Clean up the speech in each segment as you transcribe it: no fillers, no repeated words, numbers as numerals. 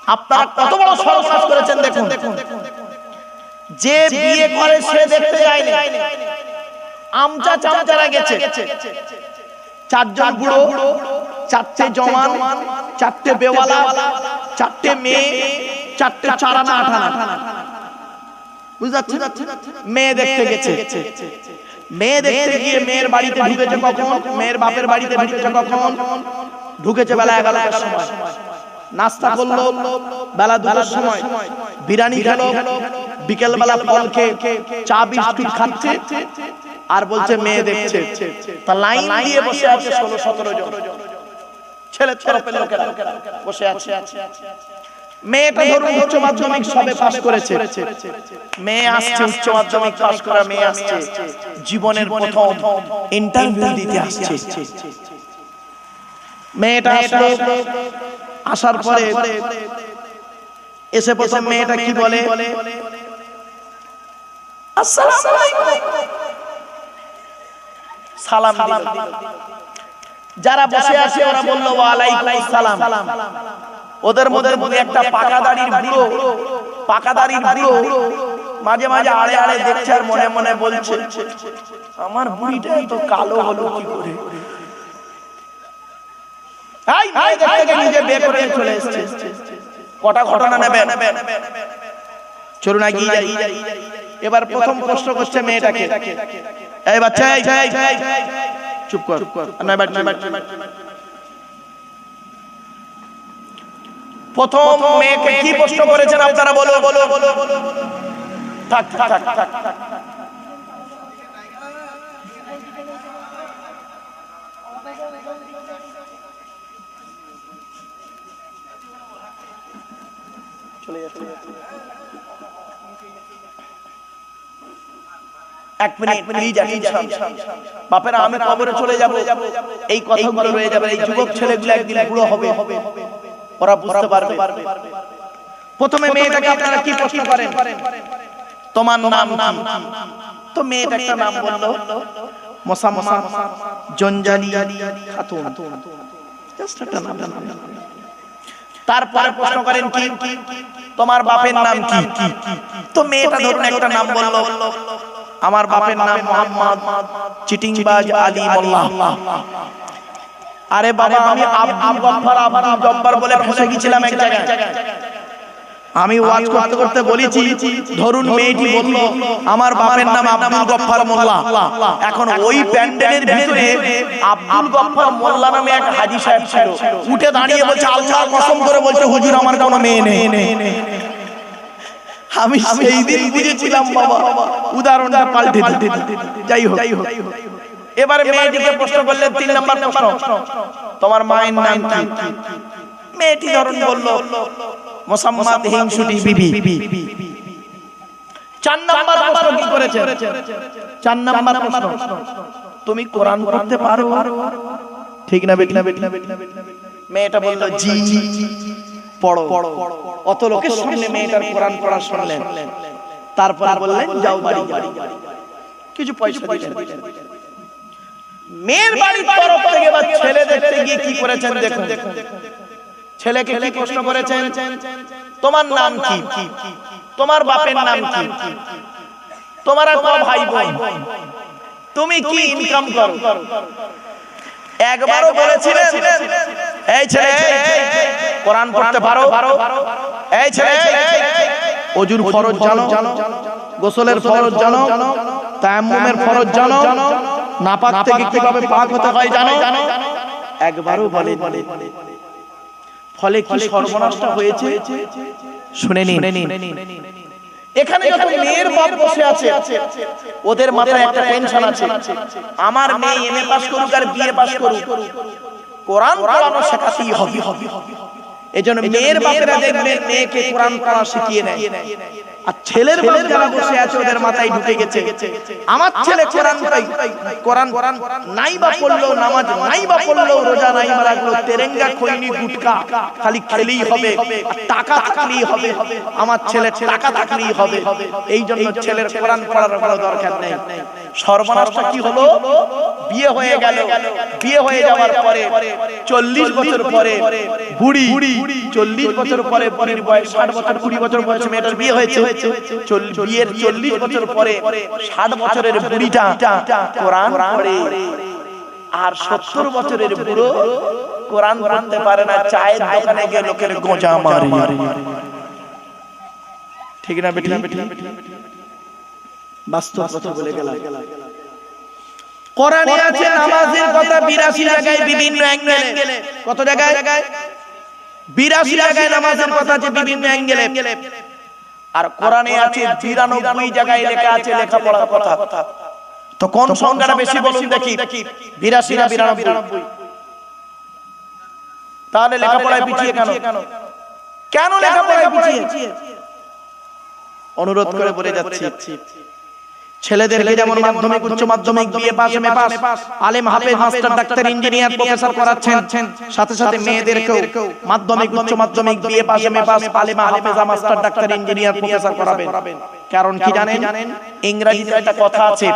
আপনারা কত বড় সর্বনাশ করেছেন দেখুন। যে বিয়ে করে সে দেখতে যায়নি, আমচা চামচারা গেছে, চারজন বুড়ো, চারটে জওয়ান, চারটে বেওয়ালা, চারটে মেয়ে, চারটে চারানা আঠানা, বুঝতে পারছেন? মেয়ে দেখতে গেছে। মেয়ে দেখতে গিয়ে মেয়ের বাড়িতে ঢুকেছে কখন? মেয়ের বাপের বাড়িতে ঢুকেছে কখন? ঢুকেছে বেলা 11টার সময়। নাস্তা করলো বেলা 2টার সময়, বিরিয়ানি খেলো, বিকেল বেলা ফল খেয়ে চা বিস্কুট খাচ্ছে, আর বলছে মেয়ে দেখছে। তা লাইন দিয়ে বসে আছে 16-17 জন ছেলে তরফের লোকেরা বসে আছে। মেয়েটা ধরুন উচ্চ মাধ্যমিক সবে পাস করেছে, মেয়ে আসছে, উচ্চ মাধ্যমিক পাস করা মেয়ে আসছে, জীবনের প্রথম ইন্টারভিউ দিতে আসছে। মেয়েটা আসলো, আসার পরে এসে প্রথম মেয়েটা কি বলে? আসসালামু আলাইকুম, সালাম দিল। যারা বসে আছে ওরা বলল ওয়া আলাইকুম সালাম। ওদের মধ্যে একটা পাকা দাড়ির বুড়ো মাঝে মাঝে আড়ে আড়ে দেখছে আর মনে মনে বলছে, আমার বুড়িটা তো কালো হলো কি করে? নিজে বের করে চলে এসেছে। কটা ঘটনা নেবেন? চলুন এগিয়ে যাই। এবার প্রথম প্রশ্ন করছে মেয়েটাকে, এই বাচ্চা চুপ কর, প্রথম মেয়েকে কি প্রশ্ন করেছেন আপনারা? বলো বলো বলো। থাক থাক থাক, চলে যাচ্ছে। এক মিনিট প্লিজ অ্যাটেনশন। বাপেরা আমি কবরে চলে যাব, এই কথাগুলো রয়ে যাবে। এই যুবক ছেলেগুলো একদিন বুড়ো হবে, ওরা বুঝতে পারবে। প্রথমে মেয়েটাকে আপনারা কি প্রশ্ন করেন? তোমার নাম কি? তো মেয়েটা একটা নাম বলল, মোসাম্মা জঞ্জালি খাতুন, জাস্ট একটা নাম। তারপরে প্রশ্ন করেন কি তোমার বাপের নাম কি? তো মেয়েটা ধরুন একটা নাম বলল, আমার বাপের নাম মোহাম্মদ চিটিংবাজ আলী মোল্লা। আরে বাবা, আমি আব্দুল জব্বার বলে ফেসে গিয়েছিলাম এক জায়গায়। আমি ওয়াজ করতে করতে বলেছি, ধরুন মেয়েটি বলল আমার বাপের নাম আব্দুল গফফার মোল্লা। এখন ওই প্যান্ডেলের ভিতরে আব্দুল গফফার মোল্লা নামে এক হাজী সাহেব ছিল, উঠে দাঁড়িয়ে বলছে, আল্লাহর কসম করে বলছে হুজুর আমার কোনো মেয়ে নেই। আমি সেই দিন বুঝেছিলাম বাবা উদাহরণটা পাল্টে দিতে। যাই হোক, এবারে মেয়েটিকে প্রশ্ন করলেন 3 নাম্বার প্রশ্ন, তোমার মায়ের নাম কি? মেয়েটি ধরুন বলল মোসাম্মদ হিংসুটি বিবি। 4 নাম্বার প্রশ্ন কি করেছে? 4 নাম্বার প্রশ্ন, তুমি কোরআন পড়তে পারো? ঠিক না বেটি? মেয়েটা বলল জি পড়ো। অত লোকের সামনে মেয়েটার কোরআন পড়া শুনলেন, তারপর বললেন যাও বাড়ি, কিছু পয়সা দিলেন। মেয়ের বাড়ির তরফ থেকে বা ছেলে দেখতে গিয়ে কি করেছেন দেখুন। ছেলেকে কি প্রশ্ন করেছেন? তোমার নাম কি? তোমার বাপের নাম কি? তোমারা কয় ভাই বোন? তুমি কি ইনকাম করো? একবারও বলেছিলেন এই ছেলে কোরআন পড়তে পারো? এই ছেলে ওযুর ফরজ জানো? গোসলের ফরজ জানো? তায়াম্মুমের ফরজ জানো? নাপাক থেকে কিভাবে পাক হতে হয় জানো? একবারও বলে। ফলে কি সর্বনাশটা হয়েছে শুনে নিন। এখানে যত মেয়ের বাপ বসে আছে ওদের মাথায় একটা টেনশন আছে, আমার মেয়ে এমএ পাস করুক আর বিএ পাস করুক, কোরআন পড়ানো শেখাতেই হবে। এজন্য মেয়ের বাপেরা দেখবেন মেয়েকে কোরআন পড়া শিখিয়ে নেয়। আর ছেলের বাপ যারা বসে আছে ওদের মাথায় ঢুকে গেছে আমার ছেলে কোরআন নাই বা পড়লো, নামাজ নাই বা পড়লো, রোজা নাই বা রাখলো, তেরেঙ্গা খৈনি গুটকা খালি খেলেই হবে, টাকা থাকলেই হবে, আমার ছেলে টাকা থাকলেই হবে। এই জন্য ছেলের কোরআন পড়ার কোনো দরকার নেই। সর্বনাশটা কি হলো? বিয়ে হয়ে গেল, বিয়ে হয়ে যাওয়ার পরে 40 বছর পরে বুড়ি, 40 বছর পরে বুড়ির বয়স 60 বছর, 20 বছর বয়সে মেয়েটার বিয়ে হয়েছে। বিয়ের 40 বছর পরে 60 বছরের বুড়িটা কোরআন পড়ে, আর 70 বছরের বুড়ো কোরআন পড়তে পারে না, চায়ের দোকানে গিয়ে লোকের গোঁজা মারে। ঠিক না বেটি? বাস্তব কথা বলে গেলাম। কোরআনে আছে নামাজের কথা 82 জায়গায় বিভিন্ন অ্যাঙ্গেলে। কত জায়গায়? 82 জায়গায় নামাজের কথা আছে বিভিন্ন অ্যাঙ্গেলে। আর কোরআনে আছে 92 জায়গায় লেখা আছে লেখাপড়ার কথা। তো কোন সংখ্যাটা বেশি বলুন দেখি? 82 না 92? তাহলে লেখাপড়ায় পিছিয়ে কেন? কেন লেখাপড়ায় পিছিয়ে? অনুরোধ করে বলে যাচ্ছি, ছেলেদেরকে যেমন মাধ্যমিক, উচ্চ মাধ্যমিক, বিএ পাস, এমএ পাস, আলেম, হাফেজ, মাস্টার, ডাক্তার, ইঞ্জিনিয়ার, প্রফেসর করাচ্ছেন, সাথে সাথে মেয়েদেরকেও মাধ্যমিক, উচ্চ মাধ্যমিক, বিএ পাস, এমএ পাস, আলেম, হাফেজ, মাস্টার, ডাক্তার, ইঞ্জিনিয়ার, প্রফেসর করাবেন। কারণ কি জানেন? ইংরেজিতে একটা কথা আছে,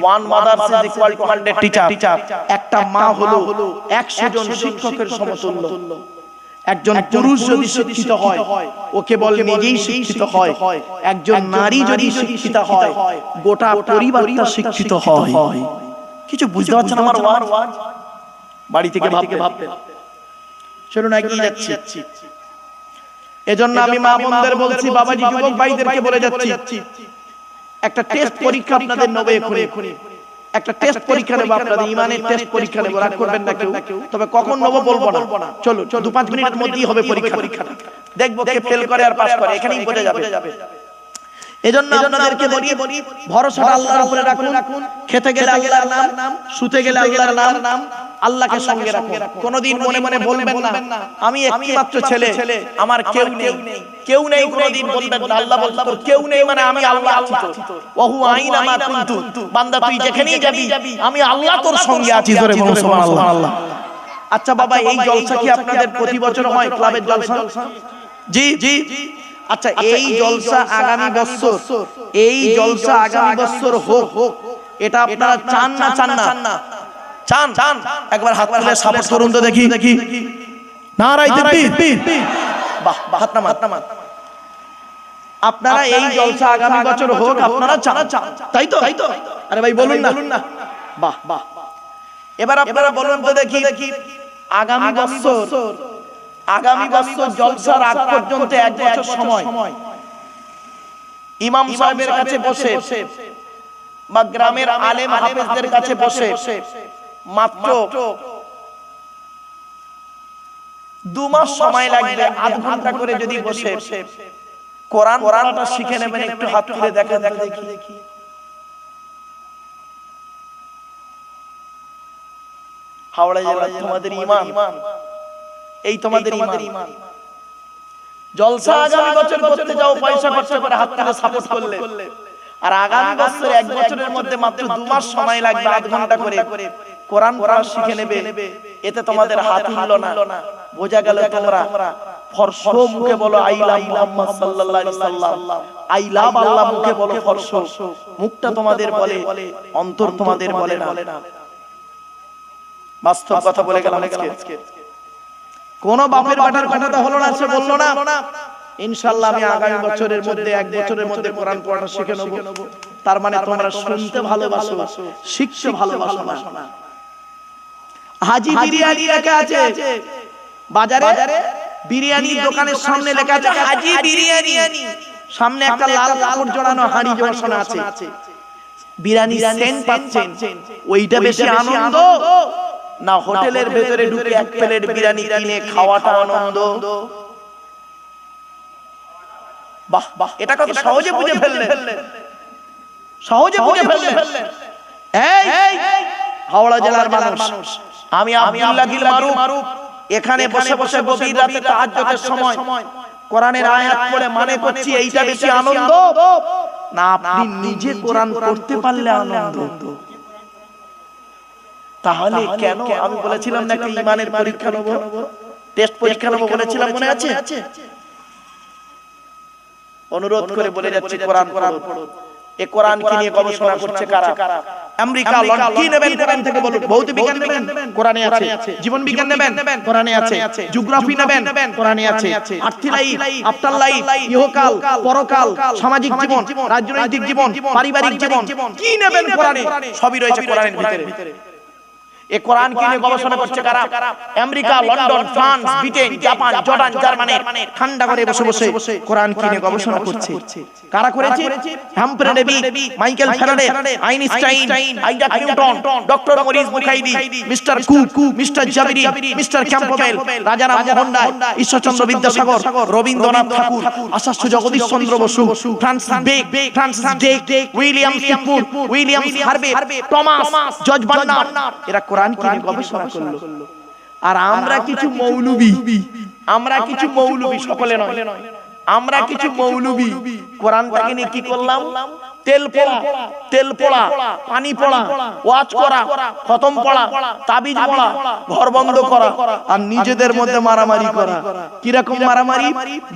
one mother is equal to 100 teacher. একটা মা হলো 100 জন শিক্ষকের সমতুল্য। একজন পুরুষ যদি শিক্ষিত হয়, ও কেবল নিজেই শিক্ষিত হয়। একজন নারী যদি শিক্ষিত হয়, গোটা পরিবারটা শিক্ষিত হয়। কিছু বুঝতে পারছেন আমার ওয়াজ? বাড়ি থেকে ভাববেন। চলুন এগিয়ে যাচ্ছি। এজন্য আমি মা বোনদের বলছি, বাবাজি যুবক ভাইদেরকে বলে যাচ্ছি, একটা টেস্ট পরীক্ষা আপনাদের নেবে এখনই। একটা টেস্ট পরীক্ষা নেব, আপনাদের ইমানের টেস্ট পরীক্ষা নেব। রাগ করবেন না কেউ, তবে কখন নেব বলবো না। চলো 2-5 মিনিটের মধ্যেই হবে পরীক্ষাটা। দেখবো কে ফেল করে আর পাস করে, এখানেই বোঝা যাবে। এজন্য আপনাদেরকে বলি, ভরসাটা আল্লাহর উপরে রাখুন। খেতে গেলে আল্লাহর নাম, শুতে গেলে আল্লাহর নাম, আল্লাহকে সঙ্গে রাখুন। কোনদিন মনে মনে বলবেন না আমি একমাত্র ছেলে, আমার কেউ নেই। কোনদিন বলবেন না। আল্লাহ বলতো তোর কেউ নেই মানে আমি আল্লাহ আছি তোর। ওহু আইনা মা কুনতু, বান্দা তুই যেখানেই যাবি আমি আল্লাহ তোর সঙ্গে আছি। জোরে বলো সুবহানাল্লাহ। আচ্ছা বাবা, এই জলসা কি আপনাদের প্রতি বছর হয়? ক্লাবের জলসা? জি। আচ্ছা, এই জলসা আগামী বছর হোক, এটা আপনারা চান না? চান? একবার হাত তুলে সাপোর্ট করুন তো দেখি। নারায়ে তাকবীর। বাহ, হাত নামান। আপনারা এই জলসা আগামী বছর হোক, আপনারা চান, তাই তো? আরে ভাই বলুন না। বাহ। এবার আপনারা বলুন তো দেখি, আগামী বছর জলসার আগ পর্যন্ত 1 বছর সময় ইমাম সাহেবের কাছে বসে বা গ্রামের আলেম হাফেজদের কাছে বসে মাত্র 2 মাস সময় লাগবে। 8 ঘন্টা করে যদি বসে কোরআনটা শিখে নেবেন, একটু হাত তুলে দেখেন দেখি। হাওড়া জেলা তোমাদের ঈমান, এই তোমাদের ঈমান। জলসা আগামী বছর করতে যাও, পয়সা খরচ করে হাত তুলে সাপোর্ট করলে, আর আগামী বছর 1 বছরের মধ্যে মাত্র 2 মাস সময় লাগবে, 8 ঘন্টা করে কোরআন পড়া শিখে নেবে। এতে তোমাদের হাত উঠলো না। বোঝা গেল তোমরা ফরশ মুখে বলো আই লাভ মুহাম্মদ সাল্লাল্লাহু আলাইহি সাল্লাম, আই লাভ আল্লাহ মুখে বলো ফরশ, মুখটা তোমাদের বলে, অন্তর তোমাদের বলে না। বাস্তব কথা বলে গেলাম আজকে। কোন বাপের বাটার কথাটা হলো না, সে বললো না ইনশাআল্লাহ আমি আগামী বছরের মধ্যে 1 বছরের মধ্যে কোরআন পড়াটা শিখে নেব। তার মানে তোমরা শুনতে ভালোবাসো, শিখতে ভালোবাসো না। হাজি বিরিয়ানি লেখা আছে বাজারে, বিরিয়ানির দোকানের সামনে লেখা আছে হাজি বিরিয়ানি, সামনে একটা লাল কাপড় জড়ানো হাঁড়ি বসানো আছে। বিরিয়ানি সেন্ট পাচ্ছেন, ওইটা বেশি আনন্দ না হোটেলের ভেতরে ঢুকে 1 প্লেট বিরিয়ানি কিনে খাওয়াটা আনন্দ? বাহ, এটা কত সহজে বুঝে ফেললেন। এই হাওড়া জেলার মানুষ, আমি আব্দুল্লাহ গিল মারুফ এখানে বসে বসে গভীর রাতে তাহাজ্জুদের সময় কোরআনের আয়াত পড়ে মানে করছি, এইটা বেশি আনন্দ না আপনি নিজে কোরআন পড়তে পারলে আনন্দ? তাহলে কেন আমি বলেছিলাম না কি ঈমানের পরীক্ষা নেব, টেস্ট পরীক্ষা নেব বলেছিলাম, মনে আছে? অনুরোধ করে বলে যাচ্ছি কোরআন পড়ুন। এই কোরআনকে নিয়ে গবেষণা করছে কারা? আমেরিকা লন্ডন কি নেবেন কোরআন থেকে বলুন। ভৌতিক বিজ্ঞান নেবেন কোরআনে আছে, জীবন বিজ্ঞান নেবেন কোরআনে আছে, জিওগ্রাফি নেবেন কোরআনে আছে, আর্থ লাইফ, আফটার লাইফ, ইহকাল পরকাল, সামাজিক জীবন, রাজনৈতিক জীবন, পারিবারিক জীবন, কি নেবেন কোরআনে সবই রয়েছে কোরআনের ভিতরে। এই কোরআন কি নিয়ে গবেষণা করছে কারা? America, London, France, Britain, Japan, Jordan, Germany ঠান্ডা করে বসে বসে কোরআন কি নিয়ে গবেষণা করছে। কারা করেছে? Humphry Davy, Michael Faraday, Einstein, Isaac Newton, doctor Maurice Bucaille, mister Cook, mister Jabiri, mister Campbell, Rajaram Mohan Roy, Ishwarchandra Vidyasagar, Rabindranath Tagore, Acharya Jagadish Chandra Bose, Francis Drake, William Shakespeare, William Harvey, Thomas, George Bernard, এরা কোরআন কি নিয়ে গবেষণা করলো। আর আমরা কিছু মৌলবি সকলে নয়, আমরা কিছু মৌলবি কোরআনটাকে নিয়ে কি করলাম? তেল পড়া, পানি পড়া, ওয়াজ করা, খতম পড়া, তাবিজ পড়া, ঘর বন্ধ করা, আর নিজেদের মধ্যে মারামারি করা। কিরকম মারামারি?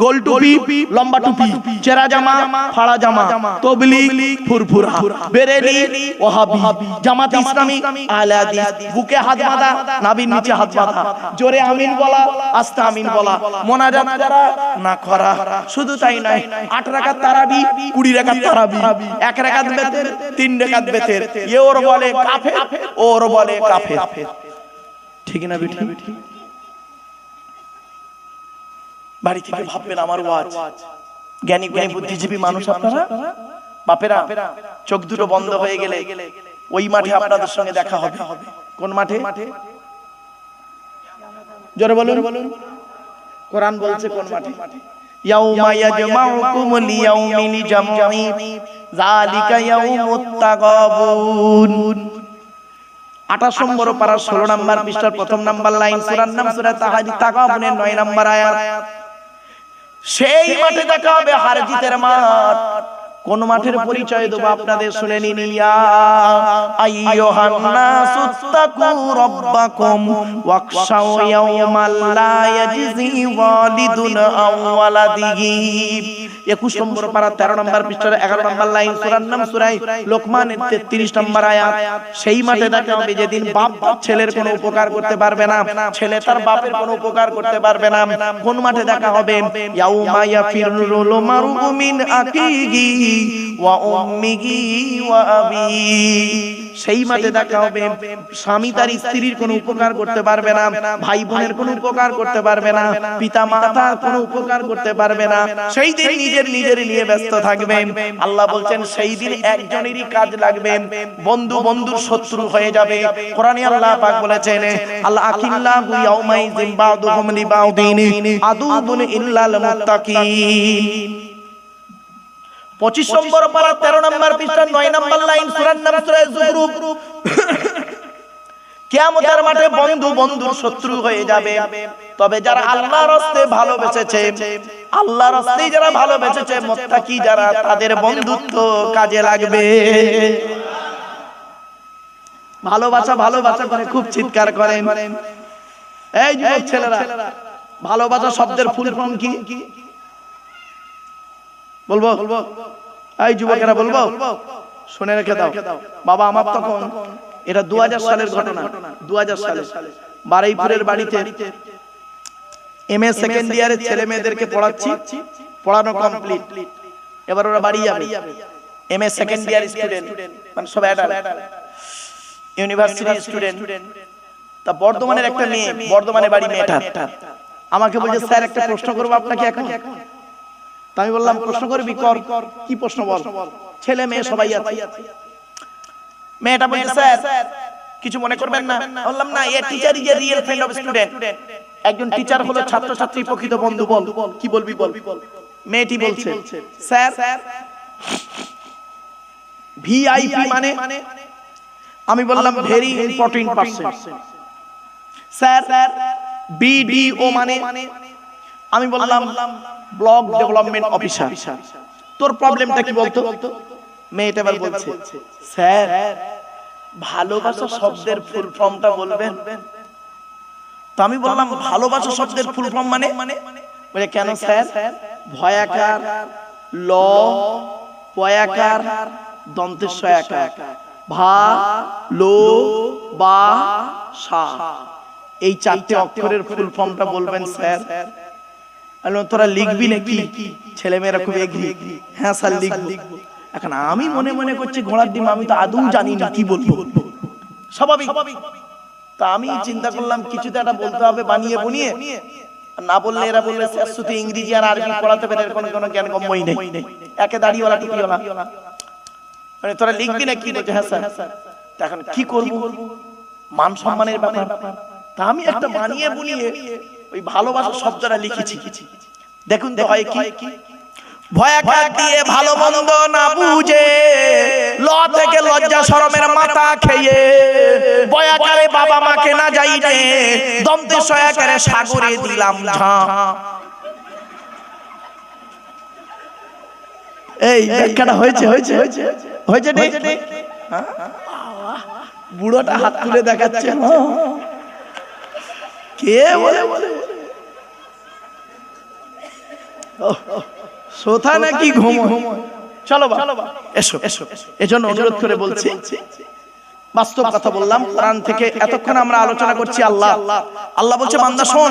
গোল টুপি, লম্বা টুপি, চেরা জামা, ফাড়া জামা, তবলিগ, ফুরফুরা, বেরেলি, ওয়াহাবি, জামাত ইসলামী, আহলে হাদিস, বুকে হাত বাঁধা, নাভির নিচে হাত বাঁধা, জোরে আমিন বলা, আস্তে আমিন বলা, মোনাজাত করা না করা। শুধু তাই নয়, 8 রাকাত তারাবি, 20 রাকাত তারাবি, 1 রাকাত বেতের, 3 রাকাত বেতের, এ ওর বলে কাফের, ওর বলে কাফের। ঠিক না বেটি? বাড়ি থেকে ভাববেন আমার ওয়াজ। জ্ঞানী বুদ্ধিজীবী মানুষ আপনারা, বাপেরা, চোখ দুটো বন্ধ হয়ে গেলে ওই মাঠে আপনাদের সঙ্গে দেখা হবে। কোন মাঠে? জোরে বলুন। কোরআন বলছে কোন মাঠে? ইয়াউমা ইয়াজমাউকুম লিয়াউমিল জামঈ যালিকা ইয়াউমুত তাগাবুন। 28 নম্বর পারা 16 নম্বর পৃষ্ঠার প্রথম নম্বর লাইন, সূরার নাম সূরা তাগাবুনের 9 নম্বর আয়াত। সেই মাঠে দেখা হবে হার জিতের মাঠ। কোন মাঠের পরিচয় দেব আপনাদের, শুনে নিন। ইয়া আইয়ুহান নাসুত্তাকু রাব্বাকুম ওয়াখশাউ ইয়াওমাল লা ইয়াজজি ওয়ালিদুন আও ওয়ালাদিহি। 21 নম্বর পারা 13 নম্বর পৃষ্ঠার 11 নম্বর লাইন, সূরার নাম সূরা লোকমানের 33 নম্বর আয়াত। সেই মাঠে দেখা হবে যেদিন বাপ ছেলের কোনো উপকার করতে পারবে না, ছেলে তার বাপের কোনো উপকার করতে পারবে না। কোন মাঠে দেখা হবে? ইয়াউমা ইয়াফিরুল মারউ মিন আখিহি ওয়া উম্মিহি ওয়া আবিহি। সেই মাঠে দেখা হবে স্বামী তার স্ত্রীর কোনো উপকার করতে পারবে না, ভাই বোনের কোনো উপকার করতে পারবে না, পিতা মাতার কোনো উপকার করতে পারবে না। সেই দিন নিজের নিয়ে ব্যস্ত থাকবে। আল্লাহ বলছেন সেই দিন একজনেরই কাজ লাগবে, বন্ধুর শত্রু হয়ে যাবে। কোরআনে আল্লাহ পাক বলেছেন, আল্লাহ আখিল্লাহু ইয়াউমাইযিন বা'দুহুম লিবা'দিন আদুবুন ইল্লাল মুত্তাকিন। 25 নম্বর পারা 13 নম্বর পৃষ্ঠা 9 নম্বর লাইন, সূরার নাম সূরা যুখরুফ। কিয়ামতের মাঠে বন্ধুর শত্রু হয়ে যাবে। তবে যারা আল্লাহর রাস্তায় ভালোবেসেছে, আল্লাহর রাস্তায় যারা ভালোবেসেছে, মুত্তাকি যারা, তাদের বন্ধুত্ব কাজে লাগবে। ভালোবাসা করে খুব চিৎকার করেন। এই যুবক ছেলেরা, ভালোবাসা শব্দের ফুল ফর্ম কি বলবো? এই যুবকেরা বলবো? শুনে রেখে দাও। বাবা আমার তখন, এটা 2000 সালের ঘটনা, 2000 সালে বারুইপুরের বাড়িতে এমএ সেকেন্ড ইয়ারের ছেলে মেয়েদেরকে পড়াচ্ছি, পড়ানো কমপ্লিট। এবার ওরা বাড়ি যাবে। এমএ সেকেন্ড ইয়ার স্টুডেন্ট, মানে সব অ্যাডাল্ট ইউনিভার্সিটি স্টুডেন্ট। তা বর্ধমানের একটা মেয়ে, বর্ধমানে বাড়ি মেয়েটা, আমাকে বলছে স্যার একটা প্রশ্ন করবো আপনাকে এখন। আমি বললাম প্রশ্ন করবি, কর। কি প্রশ্ন বল? ছেলে মেয়ে সবাই আছে। মেয়েটা বলছে স্যার কিছু মনে করবেন না। বললাম না, a teacher is a real friend of student. একজন টিচার হলো ছাত্র ছাত্রীর প্রকৃত বন্ধু। বল কি বলবি বল। মেয়েটি বলছে স্যার ভিআইপি মানে? আমি বললাম very important person. Sir BDO মানে? আমি বললাম ব্লক ডেভেলপমেন্ট অফিসার। তোর প্রবলেমটা কি বলতো? মেয়েটা এবার বলছে স্যার ভালোবাসা শব্দের ফুল ফর্মটা বলবেন। তো আমি বললাম ভালোবাসা শব্দের ফুল ফর্ম মানে? বলে কেন স্যার? ভয়াকার, ল, পয়াকার, দন্তেশ্বয়াকার, ভালোবাসা, এই চারটে অক্ষরের ফুল ফর্মটা বলবেন স্যার। তোরা লিখবি নাকি? ছেলেমেয়েরা খুব এগ্রি, হ্যাঁ স্যার লিখবো। এখন আমি মনে মনে করছি ঘোড়ার ডিম, আমি তো আদৌ জানি না কি বলবো, স্বাভাবিক। তা আমি চিন্তা করলাম কিছু তো একটা বলতে হবে বানিয়ে বুনিয়ে, না বললে এরা বলবে স্যার শুধু ইংরেজি আর আরবি পড়াতে পারে, এর কোনো জ্ঞান কমই নেই, একে দাঁড়িয়েওয়ালা টুপিওয়ালা। মানে তোরা লিখবি না কি? বলছে হ্যাঁ স্যার। এখন কি করব, মান সম্মানের ব্যাপার। তা আমি একটা বানিয়ে বুনিয়ে ওই ভালোবাসা শব্দটা লিখেছি। দেখুন তো হয় কি, ভয়াঘাত দিয়ে ভালো মন্দ না বুঝে, ল থেকে লজ্জা শরমের মাথা খেয়ে, বয়াকারে বাবা মাকে না যাই রে, দন্তে সয়াকারে সাগরে দিলাম ঝাঁপ। এই ব্যাখ্যাটা হয়েছে হয়েছে হয়েছে হয়েছে ঠিক। বুড়োটা হাত তুলে দেখাচ্ছে, কে বলে বলে সোথা নাকি ঘুমোয়? চলো এসো এসো। এজন্য অনুরোধ করে বলছি, বাস্তব কথা বললাম। কোরআন থেকে এতক্ষণ আমরা আলোচনা করছি আল্লাহ। আল্লাহ বলছে বান্দা শোন,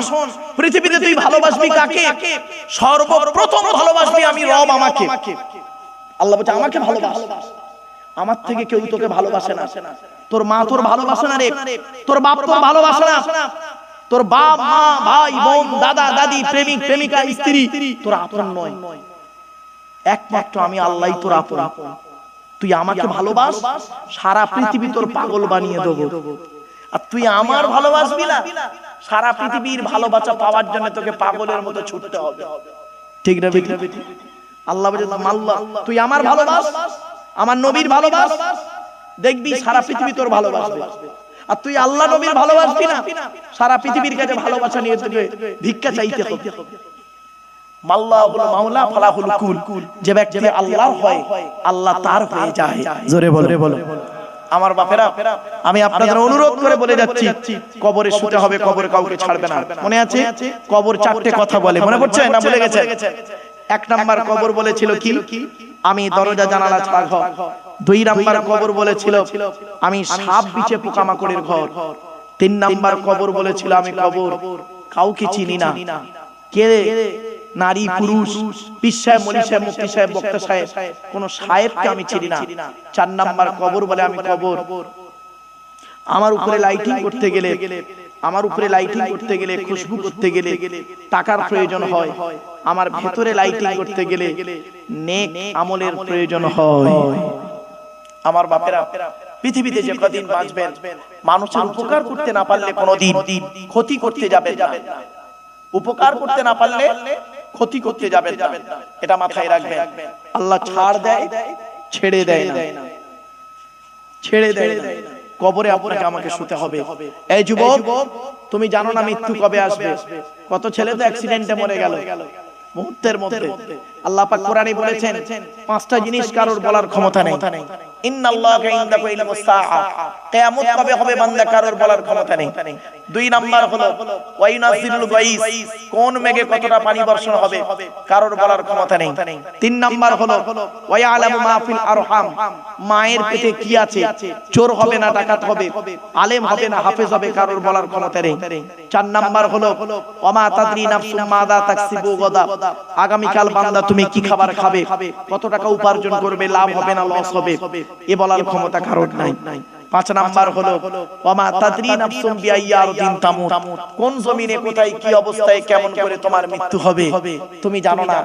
পৃথিবীতে তুই ভালোবাসবি কাকে? সর্বপ্রথম ভালোবাসবি আমি রব আমাকে। আল্লাহ বলছে আমাকে ভালোবাস। আমার থেকে কেউ তোকে ভালোবাসে না। তোর মা তোর ভালোবাসে না রে, তোর বাপ তোর ভালোবাসে না, তোর বাপ মা ভাই বোন দাদা দাদি প্রেমিক প্রেমিকা স্ত্রী তোর আপন নয়। একমাত্র আমি আল্লাহই তোর আপন। তুই আমাকে ভালোবাস, সারা পৃথিবী তোর পাগল বানিয়ে দেবো। আর তুই আমার ভালোবাসবি না, সারা পৃথিবীর ভালোবাসা পাওয়ার জন্য তোকে পাগলের মতো ছুটতে হবে। ঠিক না? আল্লাহ বলে আল্লাহ তুই আমার ভালোবাস, আমার নবীর ভালোবাস, দেখবি সারা পৃথিবী তোর ভালোবাসবে। আর তুই আল্লাহ নবীর ভালোবাসবি না, সারা পৃথিবীর কাছে ভালোবাসা নিয়ে তোকে ভিক্ষা চাইতে হবে। মাল্লাহুল মাওলা ফালাহুল কুল, যে ব্যক্তি আল্লাহর হয় আল্লাহ তার হয়ে যায়। জোরে বলো। আমার বাপেরা, আমি আপনাদের অনুরোধ করে বলে যাচ্ছি, কবরে শুতে হবে, কবরে কাউকে ছাড়বে না। মনে আছে কবর চারটে কথা বলে, মনে পড়ছে না ভুলে গেছে? এক নাম্বার কবর বলেছিল কি? আমি দরজা জানালা ছাড়া ঘর। দুই নাম্বার কবর বলেছিল আমি সাপ বিছে পোকামাকড়ের ঘর। তিন নাম্বার কবর বলেছিল আমি কবর কাউকে চিনি না, কে নারী পুরুষ পীর সাহেব মনি সাহেব মুফতি সাহেব বক্তা সাহেব কোন সাহেবকে আমি চিনি না। চার নাম্বার কবর বলে আমি কবর আমার উপরে লাইটিং করতে গেলে, আমার উপরে লাইটিং করতে গেলে, খুশবু করতে গেলে টাকার প্রয়োজন হয়, আমার ভেতরে লাইটিং করতে গেলে নেক আমলের প্রয়োজন হয়। আমার বাপেরা, পৃথিবীতে যে কদিন বাঁচবেন মানুষের উপকার করতে না পারলে কোনোদিন ক্ষতি করতে যাবেন না। উপকার করতে না পারলে ক্ষতি করতে যাবেন না, এটা মাথায় রাখবেন। আল্লাহ ছাড় দেয়, ছেড়ে দেয় না, ছেড়ে দেয় না। কবরে আপনাকে আমাকে শুতে হবে। এই যুবক, তুমি জানো না মৃত্যু কবে আসবে? কত ছেলে তো অ্যাক্সিডেন্টে মরে গেল মুহূর্তের মধ্যে। আল্লাহ পাক কোরআনে বলেছেন পাঁচটা জিনিস কারোর বলার ক্ষমতা নেই। ইন্নাল্লাহা ইনদাহু ইলমুস সাআ, কিয়ামত কবে হবে বান্দা কারোর বলার ক্ষমতা নেই। দুই নাম্বার হলো ওয়াইনাজিলুল গায়স, কোন মেঘে কতটা পানি বর্ষণ হবে কারোর বলার ক্ষমতা নেই। তিন নাম্বার হলো ওয়ায়ালামু মা ফিল আরহাম, মায়ের পেটে কি আছে, চোর হবে না ডাকাত হবে, আলেম হবে না হাফেজ হবে, কারোর বলার ক্ষমতা নেই। চার নাম্বার হলো ওয়ামা তাদরি নাফসুম মাযা তাকসিবু গাদা, আগামী কাল বান্দা তুমি কি খাবার খাবে, কত টাকা উপার্জন করবে, লাভ হবে না লস হবে, এ বলার ক্ষমতা কারোর নাই। পাঁচ নাম্বার হলো ওয়ামা তাদরি নাফসুম বিআইয়ি আরদিন তামুত, কোন জমিনে কোথায় কি অবস্থায় কেমন করে তোমার মৃত্যু হবে তুমি জানো না।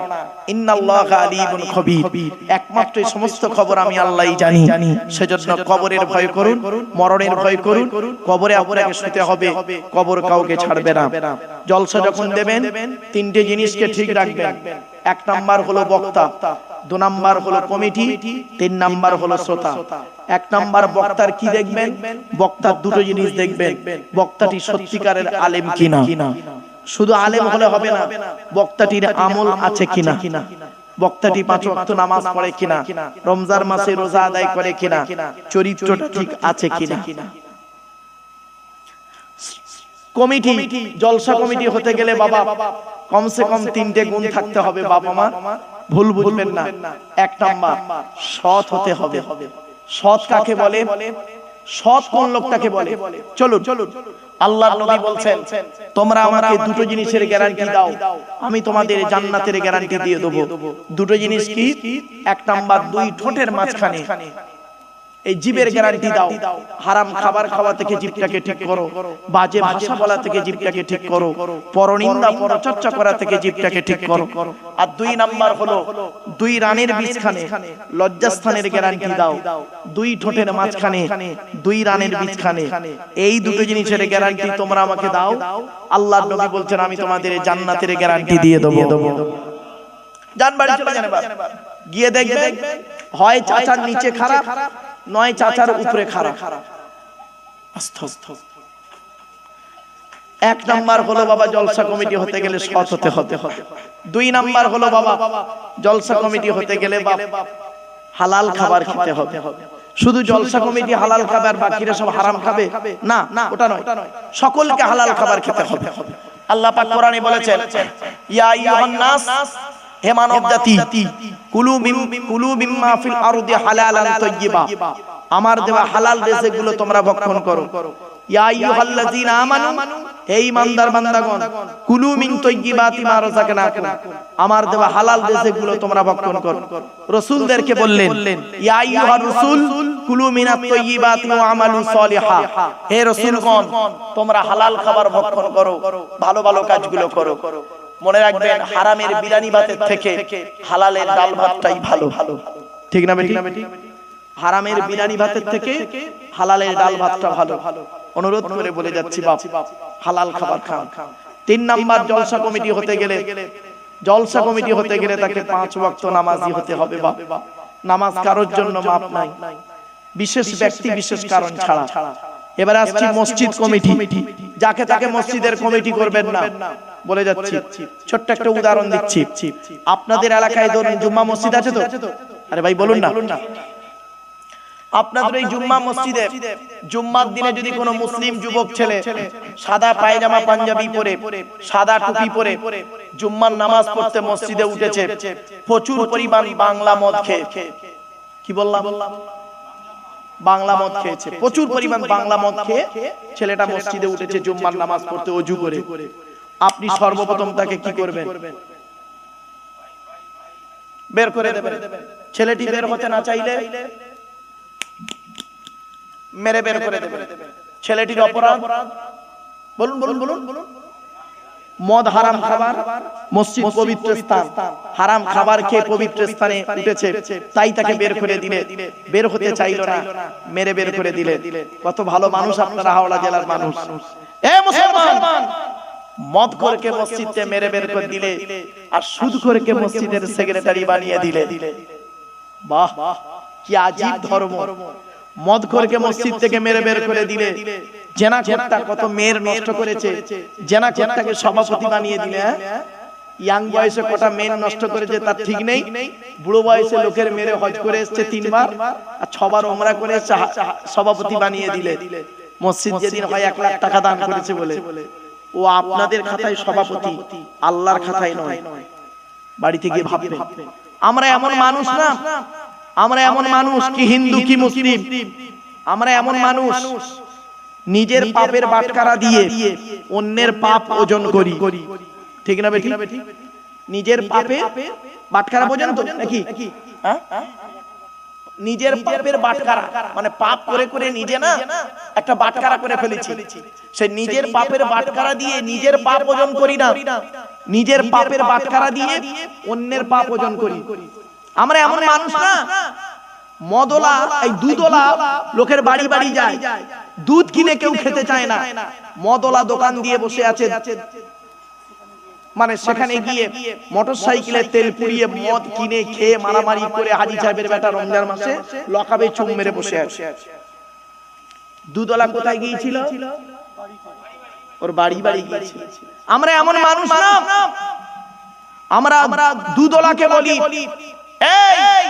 ইন্নাল্লাহা আলিমুন খবীর, একমাত্র এই সমস্ত খবর আমি আল্লাহই জানি। সেজন্য কবরের ভয় করুন, মরণের ভয় করুন। কবরে আপনাকে শুতে হবে, কবর কাউকে ছাড়বে না। জলসা যখন দেবেন তিনটে জিনিসকে ঠিক রাখবেন। এক নাম্বার হলো বক্তা, দু নাম্বার হলো কমিটি, তিন নাম্বার হলো শ্রোতা। এক নাম্বার বক্তার কি দেখবেন? বক্তার দুটো জিনিস দেখবেন, বক্তাটি সত্যিকারের আলেম কিনা। শুধু আলেম হলে হবে না, বক্তাটির আমল আছে কিনা, বক্তাটি পাঁচ ওয়াক্ত নামাজ পড়ে কিনা, রমজান মাসে রোজা আদায় করে কিনা, চরিত্রটা ঠিক আছে কিনা। কমিটি, জলসা কমিটি হতে গেলে বাবা কমসে কম তিনটে গুণ থাকতে হবে। বাবা মা ভুল বুঝবেন না। এক নাম্বার সৎ হতে হবে, সৎ কাকে বলে, সৎ কোন লোকটাকে বলে? চলুন, আল্লাহর নবী বলছেন তোমরা আমাকে দুটো জিনিসের গ্যারান্টি দাও, আমি তোমাদের জান্নাতের গ্যারান্টি দিয়ে দেব। দুটো জিনিস কি? এক নাম্বার, দুই ঠোঁটের মাঝখানে এই জিভের গ্যারান্টি দাও, হারাম খাবার খাওয়া থেকে জিভটাকে ঠিক করো, বাজে ভাষা বলা থেকে জিভটাকে ঠিক করো, পরনিন্দা পরচর্চা করা থেকে জিভটাকে ঠিক করো। আর দুই নাম্বার হলো দুই রানের বিছখানে লজ্জাস্থানের গ্যারান্টি দাও, দুই ঠোঁটের মাঝখানে দুই রানের বিছখানে, এই দুটো জিনিসের গ্যারান্টি তোমরা আমাকে দাও। আল্লাহর নবী বলছেন আমি তোমাদের জান্নাতের গ্যারান্টি দিয়ে দেব। জান বাড়ি চলে যান, গিয়ে দেখবেন হয় চাচার নিচে খারাপ, নয় চাচার উপরে খারাপ। এক নাম্বার হলো বাবা জলসা কমিটি হতে গেলে সৎ হতে হবে। দুই নাম্বার হলো বাবা জলসা কমিটি হতে গেলে হালাল খাবার খেতে হবে। শুধু জলসা কমিটি হালাল খাবার, বাকিরা সব হারাম খাবে না, ওটা নয়, সকলকে হালাল খাবার খেতে হবে। আল্লাহ পাক কোরআনে বলেছেন ইয়া আইয়ুহান নাস, হে মানব জাতি, কুলু মিম্মা ফিল আরদি হালালান তাইয়্যিবা, আমার দেওয়া হালাল রিজিকগুলো তোমরা ভক্ষণ করো। ইয়া আইয়ুহাল্লাযীনা আমানু, হে ঈমানদার বান্দাগণ, কুলু মিন তাইয়্যিবাতি মা রাযাকনাকুম, আমার দেওয়া হালাল রিজিকগুলো তোমরা ভক্ষণ করো। রাসূলদেরকে বললেন ইয়া আইয়ুহার রাসূল কুলু মিনাত তাইয়্যিবাতি ওয়া আমালু সলিহা, হে রাসূলগণ তোমরা হালাল খাবার ভক্ষণ করো, ভালো ভালো কাজগুলো করো। মনে রাখবেন হারামের বিরিয়ানি ভাতের থেকে হালালের ডাল ভাতটাই ভালো, ঠিক না বেটি? হারামের বিরিয়ানি ভাতের থেকে হালালের ডাল ভাতটা ভালো। অনুরোধ করে বলে যাচ্ছি বাপ, হালাল খাবার খান। তিন নাম্বার, জলসা কমিটি হতে গেলে তাকে 5 ওয়াক্ত নামাজি হতে হবে বাপ। নামাজ কারোর জন্য মাপ নাই, বিশেষ ব্যক্তি বিশেষ কারণ ছাড়া। এবার আসছি মসজিদ কমিটি, যাকে তাকে মসজিদের কমিটি করবেন না, বলে যাচ্ছি। ছোট্ট একটা উদাহরণ দিচ্ছি। আপনাদের এলাকায় ধরুন জুম্মা মসজিদ আছে তো? আরে ভাই বলুন না, আপনাদের এই জুম্মা মসজিদে জুম্মার দিনে যদি কোনো মুসলিম যুবক ছেলে সাদা পায়জামা পাঞ্জাবি পরে, সাদা টুপি পরে জুম্মার নামাজ পড়তে মসজিদে উঠেছে, প্রচুর পরিমাণ বাংলা মদ খেয়ে, কি বললাম? বাংলা মদ খেয়েছে, প্রচুর পরিমাণ বাংলা মদ খেয়ে ছেলেটা মসজিদে উঠেছে জুম্মার নামাজ পড়তে ওযু করে। আপনি সর্বপ্রথম তাকে কি করবেন? বের করে দেবেন। ছেলেটি বের হতে না চাইলে মেরে বের করে দেবেন। ছেলেটির অপরাধ বলুন বলুন বলুন। মদ হারাম খাবার, মসজিদ পবিত্র স্থান, হারাম খাবার খেয়ে পবিত্র স্থানে উঠেছে, তাই তাকে বের করে দিলে। বের হতে চাইলো না, মেরে বের করে দিলে। কত ভালো মানুষ আপনারা, হাওড়া জেলার মানুষ। এ মুসলমান, মদ করকে মসজিদে মেরে বের করে দিলে, আর সুদ করকে মসজিদের সেক্রেটারি বানিয়ে দিলে। বাহ, কি আজীব ধর্ম! মদ করকে মসজিদ থেকে মেরে বের করে দিলে। জেনা করটা কত মেয়ের নষ্ট করেছে, জেনা করটাকে সভাপতি বানিয়ে দিলে। ইয়াং বয়সে কটা মেয়ে নষ্ট করেছে তার ঠিক নেই, বুড়ো বয়সে লোকের মেরে হজ করে এসেছে 3 বার আর 6 বার ওমরা করে সভাপতি বানিয়ে দিলে। মসজিদ যেদিন হয় 1 লাখ টাকা দান করেছে বলে, ও আপনাদের খাতায় সভাপতি, আল্লাহর খাতায় নয়। বাড়িতে গিয়ে ভাববেন, আমরা এমন মানুষ না, আমরা এমন মানুষ কি হিন্দু কি মুসলিম, আমরা এমন মানুষ নিজের পাপের বাটখারা দিয়ে অন্যের পাপ ওজন করি, ঠিক না বেটি? নিজের পাপে বাটখারা বোঝেন তো নাকি? নিজের পাপের বাটখারা মানে পাপ করে করে নিজে না একটা বাটখারা করে ফেলেছি, সে নিজের পাপের বাটখারা দিয়ে নিজের পাপ ওজন করি না, নিজের পাপের বাটখারা দিয়ে অন্যের পাপ ওজন করি। আমরা এমন মানুষ না, মদলা এই দুধওয়ালা লোকের বাড়ি বাড়ি যায়, দুধ কিনে কেউ খেতে চায় না, মদলা দোকান দিয়ে বসে আছে, মানে সেখানে গিয়ে মোটরসাইকেলে তেল পুড়িয়ে মদ কিনে খেয়ে মারামারি করে হাজি সাহেবের বেটা রমজান মাসে লকাবে চুম মেরে বসে আছে। দুধওয়ালা কোথায় গিয়েছিল? ওর বাড়ি বাড়ি গিয়েছিল। আমরা এমন মানুষ না, আমরা দুধওয়ালাকে বলি এই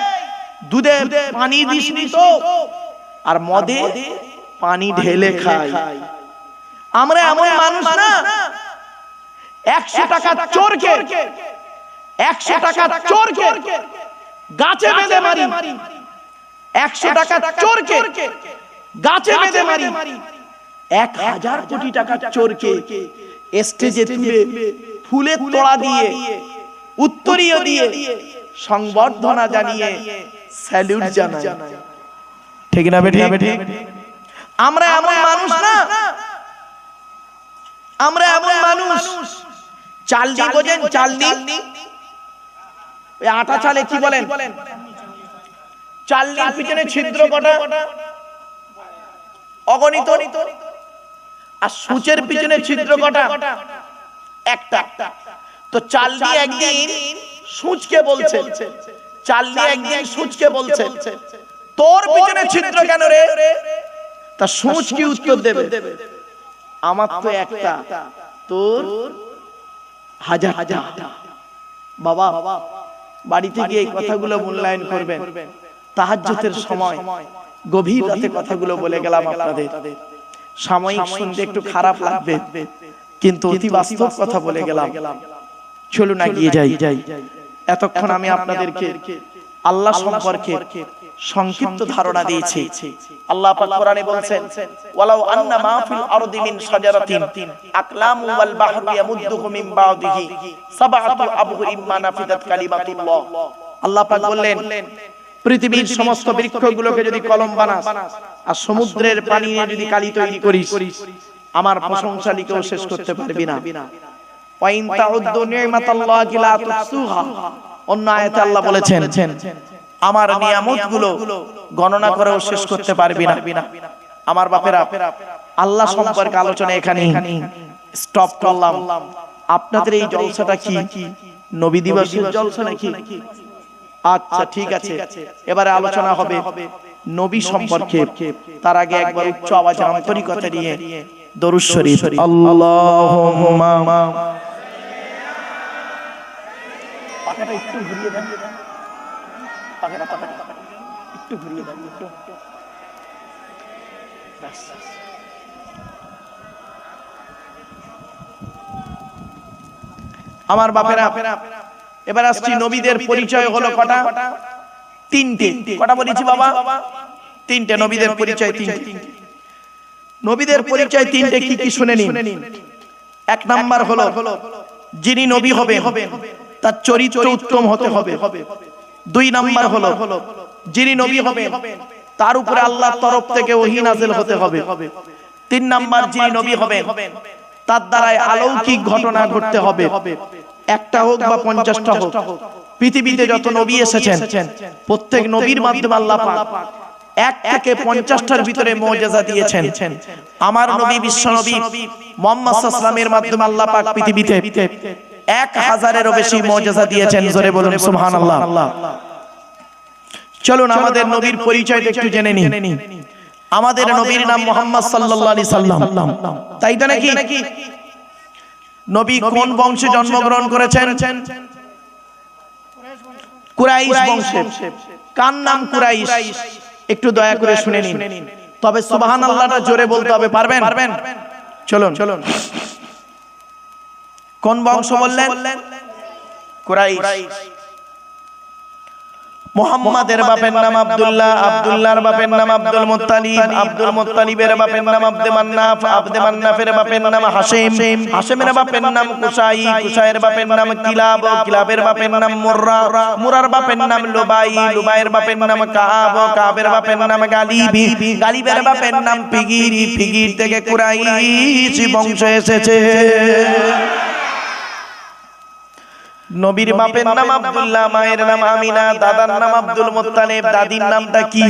দুধে পানি দিসনি তো, আর মদে পানি ঢেলে খাই। আমরা এমন মানুষ না, 100 টাকা চোরকে 100 টাকা চোরকে গাছে বেঁধে মারি, 100 টাকা চোরকে গাছে বেঁধে মারি, 1000 কোটি টাকা চোরকে স্টেজে তুলে ফুলের তোড়া দিয়ে উত্তরীয় দিয়ে সংবর্ধনা জানিয়ে স্যালুট জানাই। ঠিক না বেঠি? আমরা এমন মানুষ না, আমরা এমন মানুষ। চালনি বোঝেন? চালনি, ওই আটা চালে কি বলেন? চালনির পিছনে ছিদ্র কটা? অগণিত। আর সূচের পিছনে ছিদ্র কটা? একটা। তো চালনি একদিন সূচকে বলছে, চালনি একদিন সূচকে বলছে, তোর পিছনে ছিদ্র কেন রে? তা সূচ কি উত্তর দেবে? আমার তো একটা, তোর 1000টা। বাবা, বাড়িতে গিয়ে এই কথাগুলো মূল্যায়ন করবেন। তাহাজ্জুদের সময় গভীর রাতে কথাগুলো বলে গেলাম আপনাদের। সাময়িক শুনতে একটু খারাপ লাগবে, কিন্তু অতি বাস্তব কথা বলে গেলাম। চলুন এগিয়ে যাই। এতক্ষণ আমি আপনাদেরকে আল্লাহ সম্পর্কে সংক্ষিপ্ত ধারণা দিয়েছি। আল্লাহ পাক কোরআনে বলেন, ওয়ালাউ আন্না মা ফিল আরদি মিন শাজারাতিন আকলামু ওয়াল বাহরু ইয়ামুদ্দুহু মিন বা'দিহি সাবআতু আবহুরিন মা নাফিদাত কালিমাতুল্লাহ। আল্লাহ পাক বললেন, পৃথিবীর সমস্ত বৃক্ষগুলোকে যদি কলম বানাস আর সমুদ্রের পানি নিয়ে যদি কালি তৈরি করিস, আমার প্রশংসা লিখেও শেষ করতে পারবি না। ওয়া ইন তাউদ্দু নি'মাতাল্লাহি লা তুহসুহা। অন্য আয়াতে আল্লাহ বলেছেন, আমার নিয়ামতগুলো গণনা করেও শেষ করতে পারবি না। আমার বাপেরা, আল্লাহ সম্পর্কে আলোচনা এখানে স্টপ করলাম। আপনাদের এই জলসাটা কি নবী দিবসের জলসা নাকি? আচ্ছা, ঠিক আছে, এবারে আলোচনা হবে নবী সম্পর্কে। তার আগে একবার উচ্চ আওয়াজে আন্তরিকতা নিয়ে দরুদ শরীফ। আল্লাহুম্মা পাখাটা একটু ঘুরিয়ে দেন, পাখাটা একটু ঘুরিয়ে দেন। আমার বাপেরা, এবার আসছি নবীদের পরিচয় হলো কটা? তিনটে। কটা বলেছি বাবা? তিনটে। নবীদের পরিচয় তিনটে। নবীদের পরিচয় তিনটে কি কি শুনে নিন। এক নাম্বার হলো, যিনি নবী হবে তার চরিত্র উত্তম হতে হবে। 2 নাম্বার হলো, যিনি নবী হবে তার উপরে আল্লাহর তরফ থেকে ওহী নাযিল হতে হবে। 3 নাম্বার, যিনি নবী হবে তার দ্বারাই অলৌকিক ঘটনা ঘটতে হবে। একটা হোক বা 50টা হোক, পৃথিবীতে যত নবী এসেছেন প্রত্যেক নবীর মাধ্যমে আল্লাহ পাক 1 থেকে 50টার ভিতরে মুজিজা দিয়েছেন। আমার নবী বিশ্ব নবী মুহাম্মদ সাল্লাল্লাহু আলাইহি ওয়াসাল্লামের মাধ্যমে আল্লাহ পাক পৃথিবীতে 1000-এরও বেশি মুজিজা দিয়েছেন। জোরে বলুন সুবহানাল্লাহ। চলুন আমাদের নবীর পরিচয়টা একটু জেনে নিই। আমাদের নবীর নাম মুহাম্মদ সাল্লাল্লাহু আলাইহি সাল্লাম, তাই তো নাকি? নবী কোন বংশে জন্মগ্রহণ করেছেন? কুরাইশ বংশে। কার নাম কুরাইশ? একটু দয়া করে শুনে নিন, তবে সুবহানাল্লাহটা জোরে বলতে হবে। পারবেন? চলুন। কোন বংশ বললেন? কুরাইশ। মুহাম্মাদের বাপের নাম আব্দুল্লাহ, আব্দুল্লাহর বাপের নাম আব্দুল মুত্তালিব, আব্দুল মুত্তালিবের বাপের নাম আব্দে মান্নাফ, আব্দে মান্নাফের বাপের নাম হাশিম, হাশিমের বাপের নাম কুসাই, কুসাইয়ের বাপের নাম কিলাব, কিলাবের বাপের নাম মুররা, মুরার বাপের নাম লুবাই, লুবাইয়ের বাপের নাম কাব, কাবের বাপের নাম গালিব, গালিবের বাপের নাম ফিগির, ফিগির থেকে কুরাইশ বংশ এসেছে। নবীর বাপের নাম আব্দুল্লাহ, মায়ের নাম আমিনা, দাদার নাম আব্দুল মুত্তালিব, দাদির নামটা কি?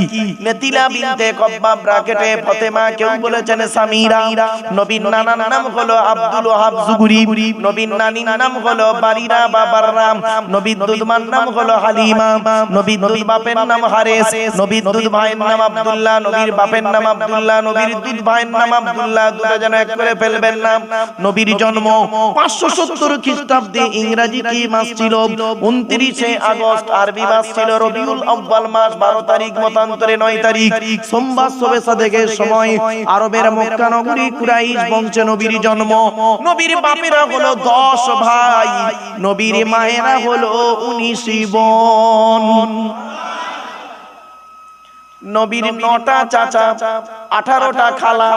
নেতিলা বিনতে কব্বা ব্র্যাকেটে ফাতেমা, কেউ বলেছেন সামিরা। নবীর নানার নাম হলো আব্দুল ওয়াহাব জুগুরি, নবীর নানির নাম হলো বারিরা বা বাররাম, নবীর দুধমার নাম হলো হালিমা, নবীর দুধ বাপের নাম হারেস, নবীর দুধ ভাইয়ের নাম আব্দুল্লাহ, নবীর বাপের নাম আব্দুল্লাহ, নবীর দুধ ভাইয়ের নাম আব্দুল্লাহ। দুটো যেন এক করে ফেলবেন না। নবীর জন্ম 570 খ্রিস্টাব্দে। ইংরেজি কি মাস ছিল? 29শে আগস্ট। আরবি মাস ছিল রবিউল আউয়াল মাস, 12 তারিখ, মতান্তরে 9 তারিখ, সোমবার শবে সাদেকের সময় আরবের মক্কা নগরী কুরাইশ বংশে নবীর জন্ম। নবীর বাপেরা হলো 10 ভাই, নবীর মায়েরা হলো 19 বোন। নবীর 9টা চাচা, 18টা খালা,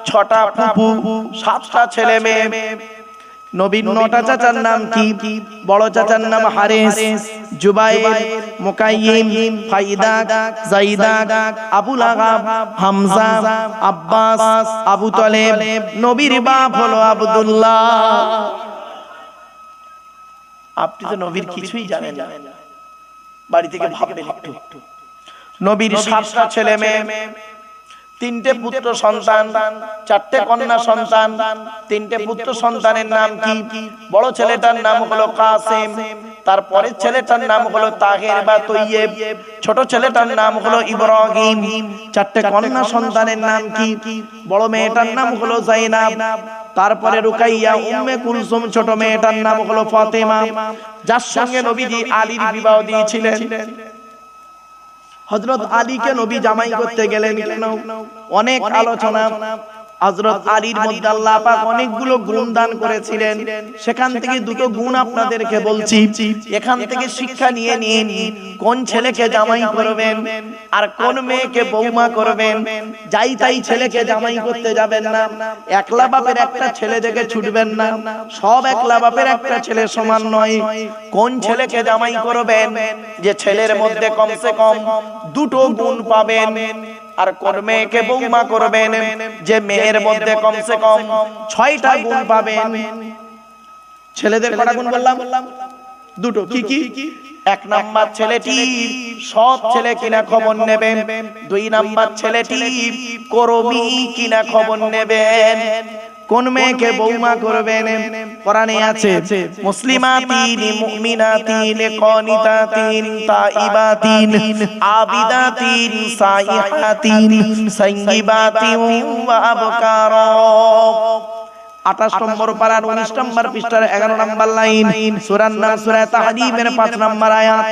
6টা ফুফু, 7টা ছেলে মেয়ে। নবীর 9টা চাচার নাম কি? বড় চাচার নাম হারিস, জুবাইর, মুকাইয়িম, ফাইদা, যাইদা, আবু লাহাব, হামজা, আব্বাস, আবু তালেব। নবীর বাপ হলো আব্দুল্লাহ। আপনি তো নবীর কিছুই জানেন না, বাড়ি থেকে ভাববেন একটু। নবীর 7টা ছেলে মেয়ে, 3টে পুত্র সন্তান, 4টে কন্যা সন্তান। 3টে পুত্র সন্তানের নাম কি? বড় ছেলেটার নাম হলো কাসেম, তারপরের ছেলেটার নাম হলো তাহের বা তৈয়েব, ছোট ছেলেটার নাম হলো ইব্রাহিম। 4টে কন্যা সন্তানের নাম কি? বড় মেয়েটার নাম হলো যায়নাব, তারপরে রুকাইয়া, উম্মে কুলসুম, ছোট মেয়েটার নাম হলো ফাতেমা, যার সঙ্গে নবীজি আলীর বিবাহ দিয়েছিলেন। হযরত আলীকে নবী জামাই করতে গেলেন কেন? অনেক আলোচনা। হযরত আলীর মধ্যে আল্লাহ পাক অনেকগুলো গুণ দান করেছিলেন, সেখান থেকে দুটো গুণ আপনাদেরকে বলছি। এখান থেকে শিক্ষা নিয়ে নিন কোন ছেলেকে জামাই করবেন আর কোন মেয়েকে বৌমা করবেন। যাই তাই ছেলেকে জামাই করতে যাবেন না। একলা বাপের একটা ছেলে দেখে ছুটবেন না, সব একলা বাপের একটা ছেলে সমান নয়। কোন ছেলেকে জামাই করবেন যে ছেলের মধ্যে কমসে কম দুটো গুণ পাবেন, আর কোন মেয়েকে বৌমা করবেন যে মেয়ের মধ্যে কমসে কম 6টা গুণ পাবেন। ছেলেদের কটা গুণ বললাম? দুটো। কি কি? 1 নাম্বার ছেলেটি সৎ ছেলে কিনা খবর নেবেন, 2 নাম্বার ছেলেটি কর্মী কিনা খবর নেবেন। কোন মেয়েকে বৌমা করবেন? কোরআনে আছে মুসলিমাতিন, মুমিনাতিন, কানিতাতিন, তাইবাতিন, আবিদাতিন, সাইহাতিন, সাইয়্যিবাতিন ওয়া আবকারা। 28 নম্বর পারার 19 নম্বর পৃষ্ঠার 11 নম্বর লাইন, সূরার নাম সূরা তাহরিমের 5 নম্বর আয়াত।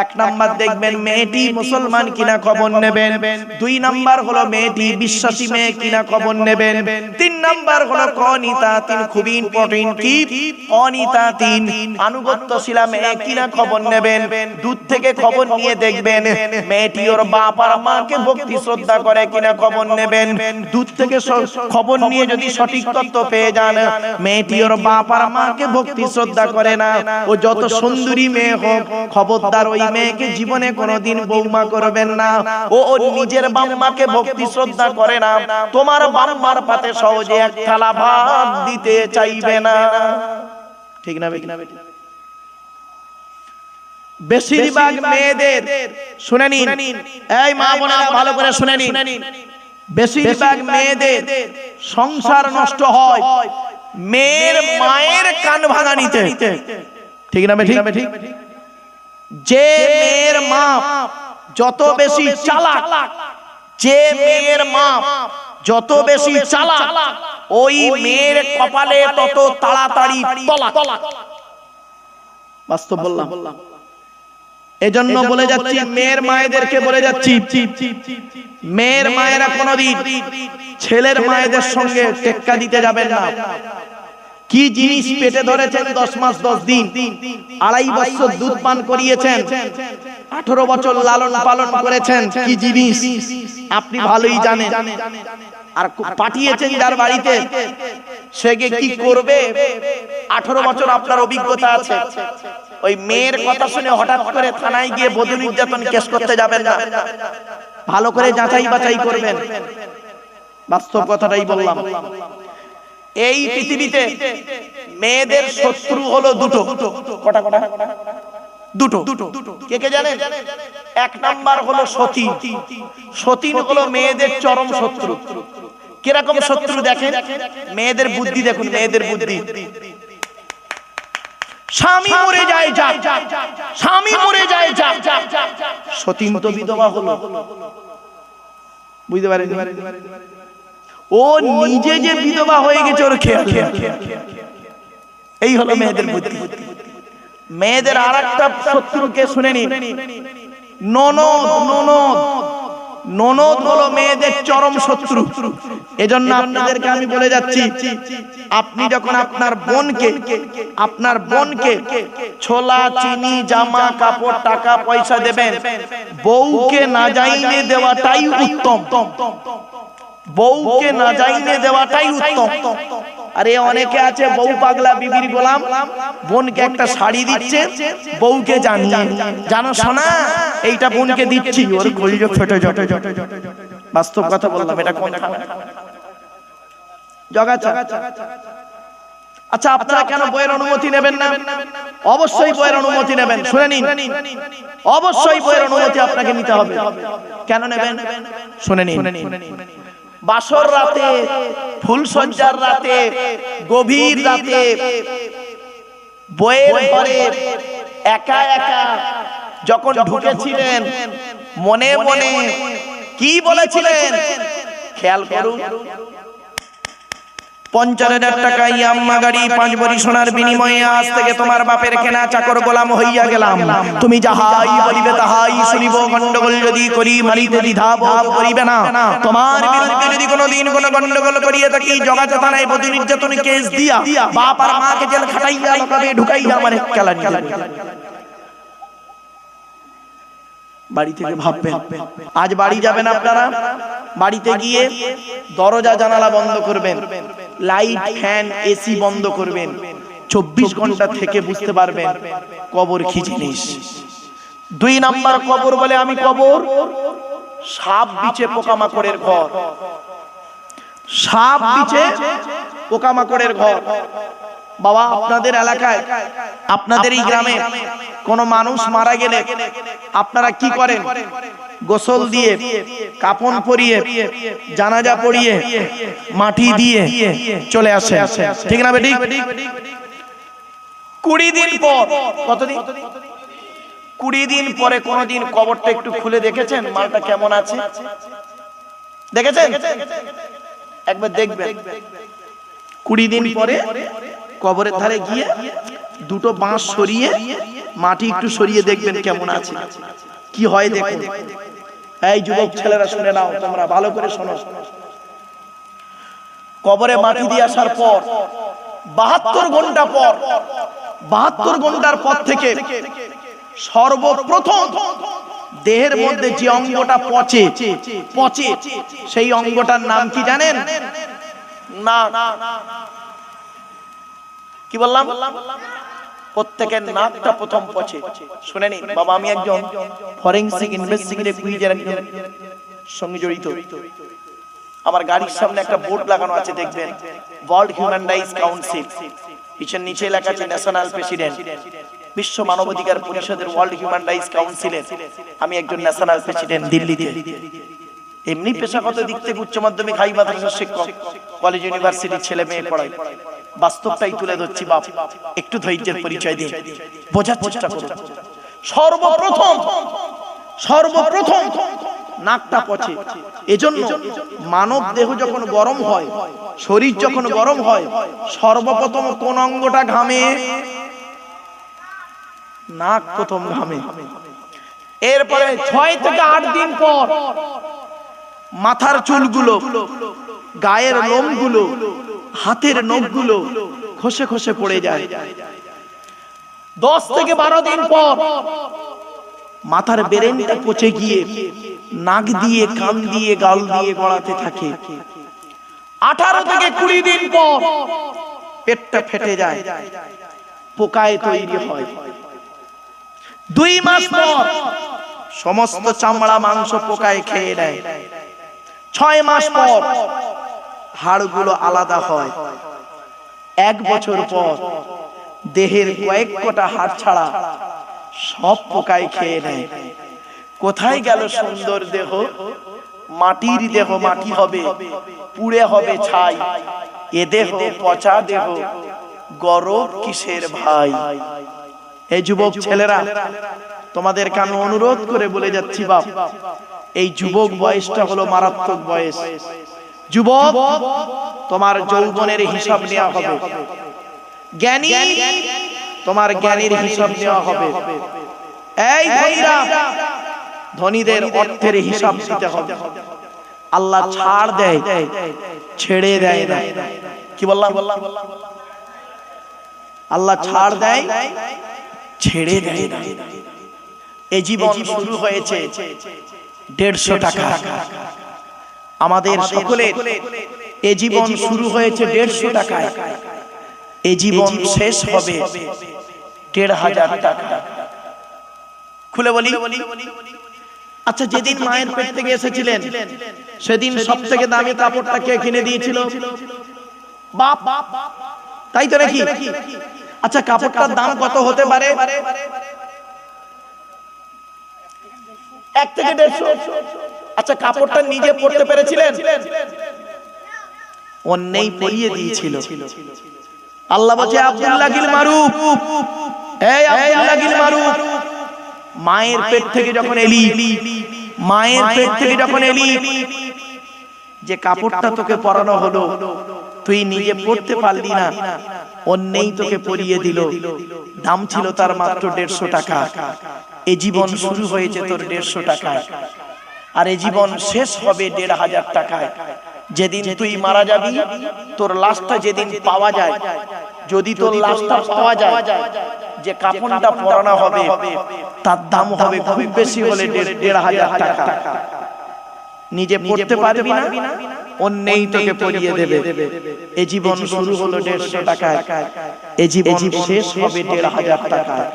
1 নম্বর দেখবেন মেয়েটি মুসলমান কিনা খবর নেবেন, 2 নম্বর হলো মেয়েটি বিশ্বাসী মেয়ে কিনা খবর নেবেন, 3 নম্বর হলো কানিতাতিন, খুবই ইম্পর্টেন্ট কি? কানিতাতিন, আনুগত্যশীলা মেয়ে কিনা খবর নেবেন। দূর থেকে খবর নিয়ে দেখবেন মেয়েটি ওর বাপ আর মাকে ভক্তি শ্রদ্ধা করে কিনা খবর নেবেন। দূর থেকে খবর নিয়ে যদি সঠিক তথ্য পেয়ে যান মেয়েটি ওর বাপ আর মাকে ভক্তি শ্রদ্ধা করে না, ও যত সুন্দরী মেয়ে হোক, খবরদার ওই মেয়েকে জীবনে কোনোদিন বৌমা করবেন না। ও ওর নিজের বাম্মাকে ভক্তি শ্রদ্ধা করে না, তোমার বাম্মার পাতে সহজে এক থালা ভাত দিতে চাইবে না। ঠিক না বেঠিক? বেশিরভাগ মেয়েদের শুনে নিন, এই মা বোনেরা ভালো করে শুনে নিন, বেশিরভাগ মেয়েদের সংসার নষ্ট হয় মেয়ের মায়ের কান ভাঙানিতে। ঠিক না বেঠিক? যে মেয়ের মা যত বেশি চালাক, যে মেয়ের মা যত বেশি চালাক, ওই মেয়ের কপালে তত তাড়াতাড়ি তলাক। বাস্তব বললাম। এজন্য বলে যাচ্ছি, মেয়ের মায়েদেরকে বলে যাচ্ছি, মেয়ের মায়েরা কোনোদিন ছেলের মায়েদের সঙ্গে টেক্কা দিতে যাবেন না। কি জিনিস পেটে ধরেছেন 10 মাস 10 দিন, 2.5 বছর দুধ পান করিয়েছেন, 18 বছর লালন পালন করেছেন, কি জিনিস আপনি ভালোই জানেন। আর পাঠিয়েছেন যার বাড়িতে, সে কি করবে 18 বছর আপনার অভিজ্ঞতা আছে। ওই মেয়ের কথা শুনে হঠাৎ করে থানায় গিয়ে বধূ নির্যাতন কেস করতে যাবেন না, ভালো করে যাচাই বাছাই করবেন। বাস্তব কথাটাই বললাম। এই পৃথিবীতে মেয়েদের শত্রু হলো দুটো। কটা? দুটো। কে কে জানেন? 1 নাম্বার হলো সতীন। সতীন হলো মেয়েদের চরম শত্রু। কিরকম শত্রু দেখেন? মেয়েদের বুদ্ধি দেখুন, মেয়েদের বুদ্ধি। স্বামী মরে যায় যা, স্বামী মরে যায় যা। সতীন তো বিধবা হলো, বুঝতে পারেন? ও নিজে যে বিধবা হয়ে গেছে ওর খেয়াল। এই হলো মেয়েদের বুদ্ধি। মেয়েদের আরেকটা শত্রুকে শুনে নিন, ননদ। ননদ হলো মেয়েদের চরম শত্রু। এজন্য আপনাদেরকে আমি বলে যাচ্ছি, আপনি যখন আপনার বোনকে ছোলা, চিনি, জামা কাপড়, টাকা পয়সা দেবেন, বউকে না জাইনে দেওয়াটাই উত্তম। বউকে না জাইনে দেওয়াটাই উত্তম। আরে অনেকে আছে বউ পাগলা, বিবির গোলাম, বোনকে একটা শাড়ি দিচ্ছে, বউকে জানিয়ে, জানো শোনা এইটা বোনকে দিচ্ছি, ওর কলিজা ফেটে যাবে। বাস্তব কথা বললাম, এটা কোন জগাছা? আচ্ছা, আপনারা কেন বইয়ের অনুমতি নেবেন না? অবশ্যই বইয়ের অনুমতি নেবেন। শুনে নিন, অবশ্যই বইয়ের অনুমতি আপনাকে নিতে হবে। কেন নেবেন শুনে নিন। বাসর রাতে, ফুলসজ্জার রাতে, গভীর রাতে বইয়ের ঘরে একা একা যখন ঢুকেছিলেন, মনে মনে কি বলেছিলেন খেয়াল করুন। 50,000 টাকা ইয়াম্মা গাড়ি, 5 ভরি সোনার বিনিময়ে আজ থেকে তোমার বাপের কেনা চাকর গোলাম হইয়া গেলাম। তুমি যাহাই বলিবে তাহাই শুনিব, গন্ডগোল যদি করি মারিতে দ্বিধা বোধ করিবে না। তোমার বিরুদ্ধে যদি কোনোদিন কোনো গন্ডগোল করিয়ে থাকি, জগাছা থানায় বধূ নির্যাতন কেস দিয়া বাপ আর মাকে জেল খাটাইয়া লকাবে ঢুকাইয়া আমার খেলা নিয়ে বাড়ি থেকে ভাববেন। আজ বাড়ি যাবেন আপনারা, বাড়িতে গিয়ে দরজা জানালা বন্ধ করবেন, লাইট ফ্যান এসি বন্ধ করবেন। 24 ঘন্টা থেকে বুঝতে পারবেন কবর কি জিনিস। 2 নাম্বার কবর বলে আমি কবর, সাপ বিছে পোকামাকড়ের ঘর। সাপ বিছে পোকামাকড়ের ঘর। বাবা, আপনাদের এলাকায়, আপনাদের এই গ্রামে কোন মানুষ মারা গেলে আপনারা কি করেন? গোসল দিয়ে, কাফন পরিয়ে, জানাজা পড়িয়ে, মাটি দিয়ে চলে আসে, ঠিক না বেটি? 20 দিন পর, কতদিন? 20 দিন পরে কোনদিন কবরটা একটু খুলে দেখেছেন মালটা কেমন আছে? দেখেছেন? একবার দেখবেন। 20 দিন পরে কবরের ধারে গিয়ে দুটো বাঁশ সরিয়ে, মাটি একটু সরিয়ে দেখবেন কেমন আছে, কি হয় দেখুন। এই যুবক ছেলেরা শুনে নাও, তোমরা ভালো করে শোনো। কবরে মাটি দিয়ে আসার পর 72 ঘন্টা পর, 72 ঘন্টার পর থেকে সর্বপ্রথম দেহের মধ্যে যে অঙ্গটা পচে, সেই অঙ্গটার নাম কি জানেন? না, কি বললাম? প্রত্যেকের নাকটা প্রথম পচে। শুনে নিন বাবা, আমি একজন ফরেনসিক ইনভেস্টিগেটিভ কুইজের সঙ্গে জড়িত। আমার গাড়ির সামনে একটা বোর্ড লাগানো আছে, দেখবেন ওয়ার্ল্ড হিউম্যান রাইটস কাউন্সিল, পিছনে নিচে লেখা আছে ন্যাশনাল প্রেসিডেন্ট। বিশ্ব মানবাধিকার পরিষদের ওয়ার্ল্ড হিউম্যান রাইটস কাউন্সিলের আমি একজন ন্যাশনাল প্রেসিডেন্ট দিল্লিতে। এমনি পেশাগত দিক থেকে উচ্চ মাধ্যমিক, হাই মাদ্রাসার শিক্ষক, কলেজ ইউনিভার্সিটির ছেলে মেয়ে পড়াই। বাস্তবটাই তুলে ধরছি বাপ, একটু ধৈর্যের পরিচয় দিন, বোঝার চেষ্টা করুন। সর্বপ্রথম নাকটা পচে। এজন্য মানব দেহ যখন গরম হয়, শরীর যখন গরম হয়, সর্বপ্রথম কোন অঙ্গটা ঘামে? নাক প্রথম ঘামে। এরপরে 6 থেকে 8 দিন পর মাথার চুলগুলো, গায়ের লোমগুলো, হাতের নখগুলো খসে খসে পড়ে যায়। 10 থেকে 12 দিন পর মাথার বেরেনটা পচে গিয়ে নাক দিয়ে, কান দিয়ে, গাল দিয়ে গড়াতে থাকে। 18 থেকে 20 দিন পর পেটটা ফেটে যায়, পোকায় তৈরি হয়। 2 মাস পর সমস্ত চামড়া মাংস পোকায় খেয়ে নেয়। 6 মাস পর হাড়গুলো আলাদা হয়। 1 বছর পর দেহের কয়েক কটা হাড় ছাড়া সব পোকায় খেয়ে নেয়। কোথায় গেল সুন্দর দেহ? মাটির দেহ মাটি হবে, পুড়ে হবে ছাই। এ দেহ পচা দেহ, গরব কিসের ভাই? এই যুবক ছেলেরা, তোমাদেরকে আমি অনুরোধ করে বলে যাচ্ছি বাপ, এই যুবক বয়সটা হলো মারাত্মক বয়স। যুবক, তোমার যৌবনের হিসাব নেওয়া হবে। জ্ঞানী, তোমার জ্ঞানের হিসাব নেওয়া হবে। এই ভাইরা, ধনীদের অর্থের হিসাব দিতে হবে। আল্লাহ ছাড় দেয়, ছেড়ে দেয় না। কি বললাম? আল্লাহ ছাড় দেয়, ছেড়ে দেয় না। এই জীবন শুরু হয়েছে 150 টাকা। আমাদের সকলের এই জীবন শুরু হয়েছে 150 টাকায়। এই জীবন শেষ হবে 1500 টাকা। খুলে বলি, আচ্ছা যেদিন মায়ের পেট থেকে এসেছিলেন সেদিন সবথেকে দামি কাপড়টা কে কিনে দিয়েছিল? বাপ, তাই তো নাকি? আচ্ছা কাপড়টার দাম কত হতে পারে? 1 থেকে 150। আচ্ছা কাপড়টা নিজে পরতে পেরেছিলেন? অন্যই পরিয়ে দিয়েছিল। আল্লাহ বলে আব্দুল্লাহ গিল মারুফ, এই আব্দুল্লাহ গিল মারুফ, মায়ের পেট থেকে যখন এলি, মায়ের পেট থেকে যখন এলি, যে কাপড়টা তোকে পরানো হলো তুই নিজে পরতে পারলি না, অন্যই তোকে পরিয়ে দিল। দাম ছিল তার মাত্র 150 টাকা। এই জীবন শুরু হয়েছে তোর 150 টাকায়, আর এই জীবন শেষ হবে 1500 টাকায়। যেদিন তুই মারা যাবি, তোর লাশটা যেদিন পাওয়া যায়, যদি তোর লাশটা পাওয়া যায়, যে কাফনটা পরানো হবে তার দাম হবে খুব বেশি হলে 1500 টাকা। নিজে পড়তে পারবি না, অন্যই তোকে পরিয়ে দেবে। এই জীবন শুরু হলো 150 টাকায়, এই জীবন শেষ হবে 1500 টাকায়।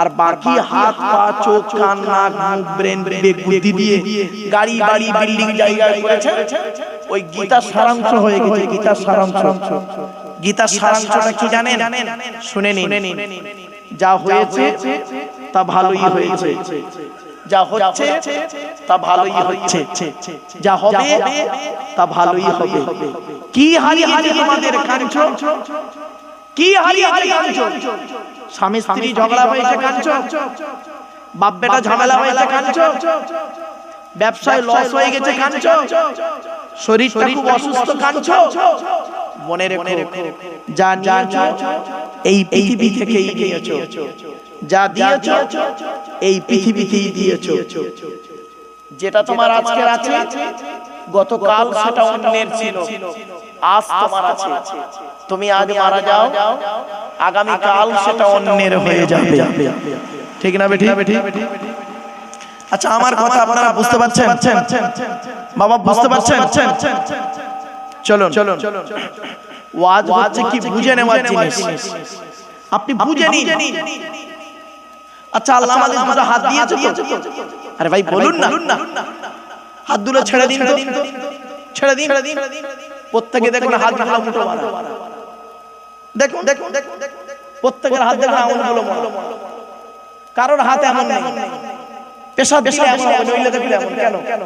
আর বাকি হাত পা চোখ কান নাক মুখ ব্রেন বিবেক বুদ্ধি দিয়ে গাড়ি বাড়ি বিল্ডিং জায়গা করেছে, ওই গীতার সারাংশ হয়ে গেছে। গীতার সারাংশ, গীতার সারাংশটা কি জানেন? শুনে নিন। যা হয়েছে তা ভালোই হয়েছে, যা হচ্ছে তা ভালোই হচ্ছে, যা হবে তা ভালোই হবে। কি হারিয়ে হারিয়ে তোমাদের কাঁদছো? কি হারিয়ে হারিয়ে কাঁদছো? স্বামী স্ত্রী ঝগড়া হয়েছে কাঁদছো? বাপ বেটা ঝামেলা হয়েছে কাঁদছো? ব্যবসায় লস হয়ে গেছে কাঁদছো? শরীরটা খুব অসুস্থ কাঁদছো? মনে রেখো, যা নিয়েছো এই পৃথিবী থেকেই নিয়েছো, যা দিয়েছো এই পৃথিবীতেই দিয়েছো। যেটা তোমার আজকের আছে, গতকাল সেটা অন্যের ছিল, আজ তোমার আছে। তুমি আজ মারা যাও, আগামী কাল সেটা অন্যের হয়ে যাবে। ঠিক না বেঠিক? আচ্ছা আমার কথা আপনারা বুঝতে পারছেন? বাবা বুঝতে পারছেন? চলুন, ওয়াজ হচ্ছে কি বুঝে নেওয়ার জিনিস, আপনি বুঝে নিন। আচ্ছা আল্লাহ আমাদের দুটো হাত দিয়েছে তো? আরে ভাই বলুন না, হাত দুটো ছেড়ে দিন তো, ছেড়ে দিন। প্রত্যেকে দেখুন হাত গুলো মুঠো মারা, দেখুন প্রত্যেকের হাত দেখুন আঙুলগুলো মোড়া। কারোর হাতে এমন নেই, পেশাব দিলে এমন হবে, নইলে দেখলে এমন কেন?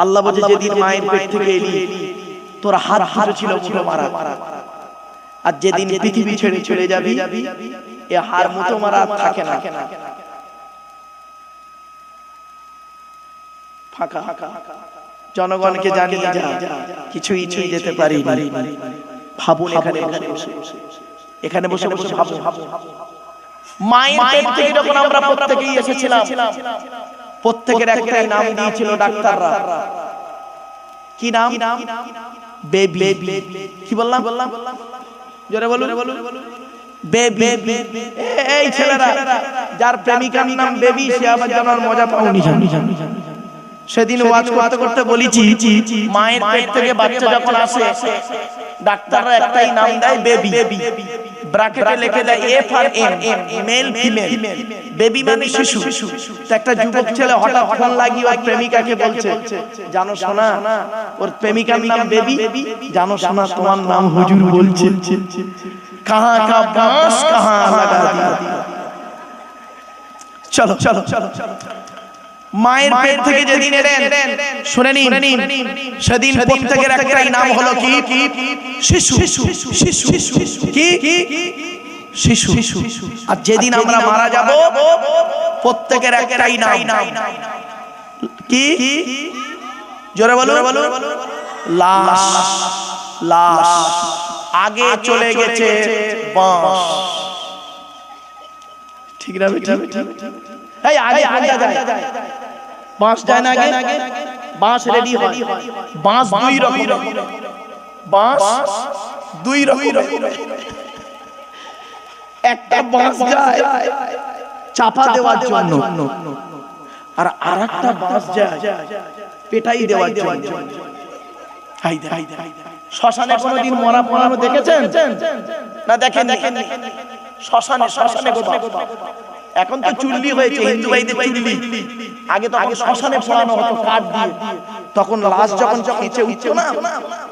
আল্লাহ বলে যেদিন মায়ের পেট থেকে এলি তোর হাত ছিল মুঠো মারা, আর যেদিন পৃথিবী ছেড়ে চলে যাবি এ হার মুঠো মারা থাকে না, ফাঁকা। জনগণকে জানিয়ে যা, কিছুই নিয়ে যেতে পারি। ভাবুন এখানে বসে বসে ভাবুন, মায়ের পেট থেকে যখন আমরা প্রত্যেকেই এসেছিলাম, প্রত্যেকের একটাই নাম দিয়েছিল ডাক্তাররা। কি নাম? বেবি। কি বললাম? জোরে বলুন, বেবি। এই ছেলেরা যার প্রেমিকার নাম বেবি, সে আবার জানার মজা পাওনি। সেদিন ওয়াজ করতে করতে বলেছি, মায়ের পেট থেকে বাচ্চা যখন আসে ডাক্তাররা একটাই নাম দেয় বেবি, ব্র্যাকেটে লিখে দেয় A for M, male female. Baby মানে শিশু। তো একটা যুবক ছেলে হঠাৎ ফোন লাগিয়ে ওর প্রেমিকাকে বলছে, জানো শোনা ওর প্রেমিকার নাম বেবি, জানো শোনা তোমার নাম হুজুর বলছে। কাহা কা বাঁশ কাহা লাগা দিয়া। চলো চলো চলো, মায়ের পেট থেকে যেদিন এলেন শুনে নিন, সেদিন প্রত্যেকের একটাই নাম হলো কি? শিশু। কি? শিশু। আর যেদিন আমরা মারা যাব প্রত্যেকের একটাই নাম কি? জোরে বলো। লাশ। লাশ। আগে চলে গেছে বাঁশ। ঠিক না বেটা? এই আগে কোনটা যায়? বাঁশ যায় না আগে? বাঁশ রেডি হয়। বাঁশ দুই রকম, বাঁশ দুই রকম। একটা বাঁশ যায় চাপা দেওয়ার জন্য, আর আরেকটা বাঁশ যায় পেটাই দেওয়ার জন্য। শ্মশানে কোনোদিন মরা পোড়ানো দেখেছেন না? দেখেন শ্মশানে, শ্মশানে এখন তো চুল্লি হয়েছে, হিন্দু ভাইদের চুল্লি। আগে তখন শ্মশানে পোড়ানো হতো কাঠ দিয়ে। তখন লাশ যখন খেঁচে উঠতো না,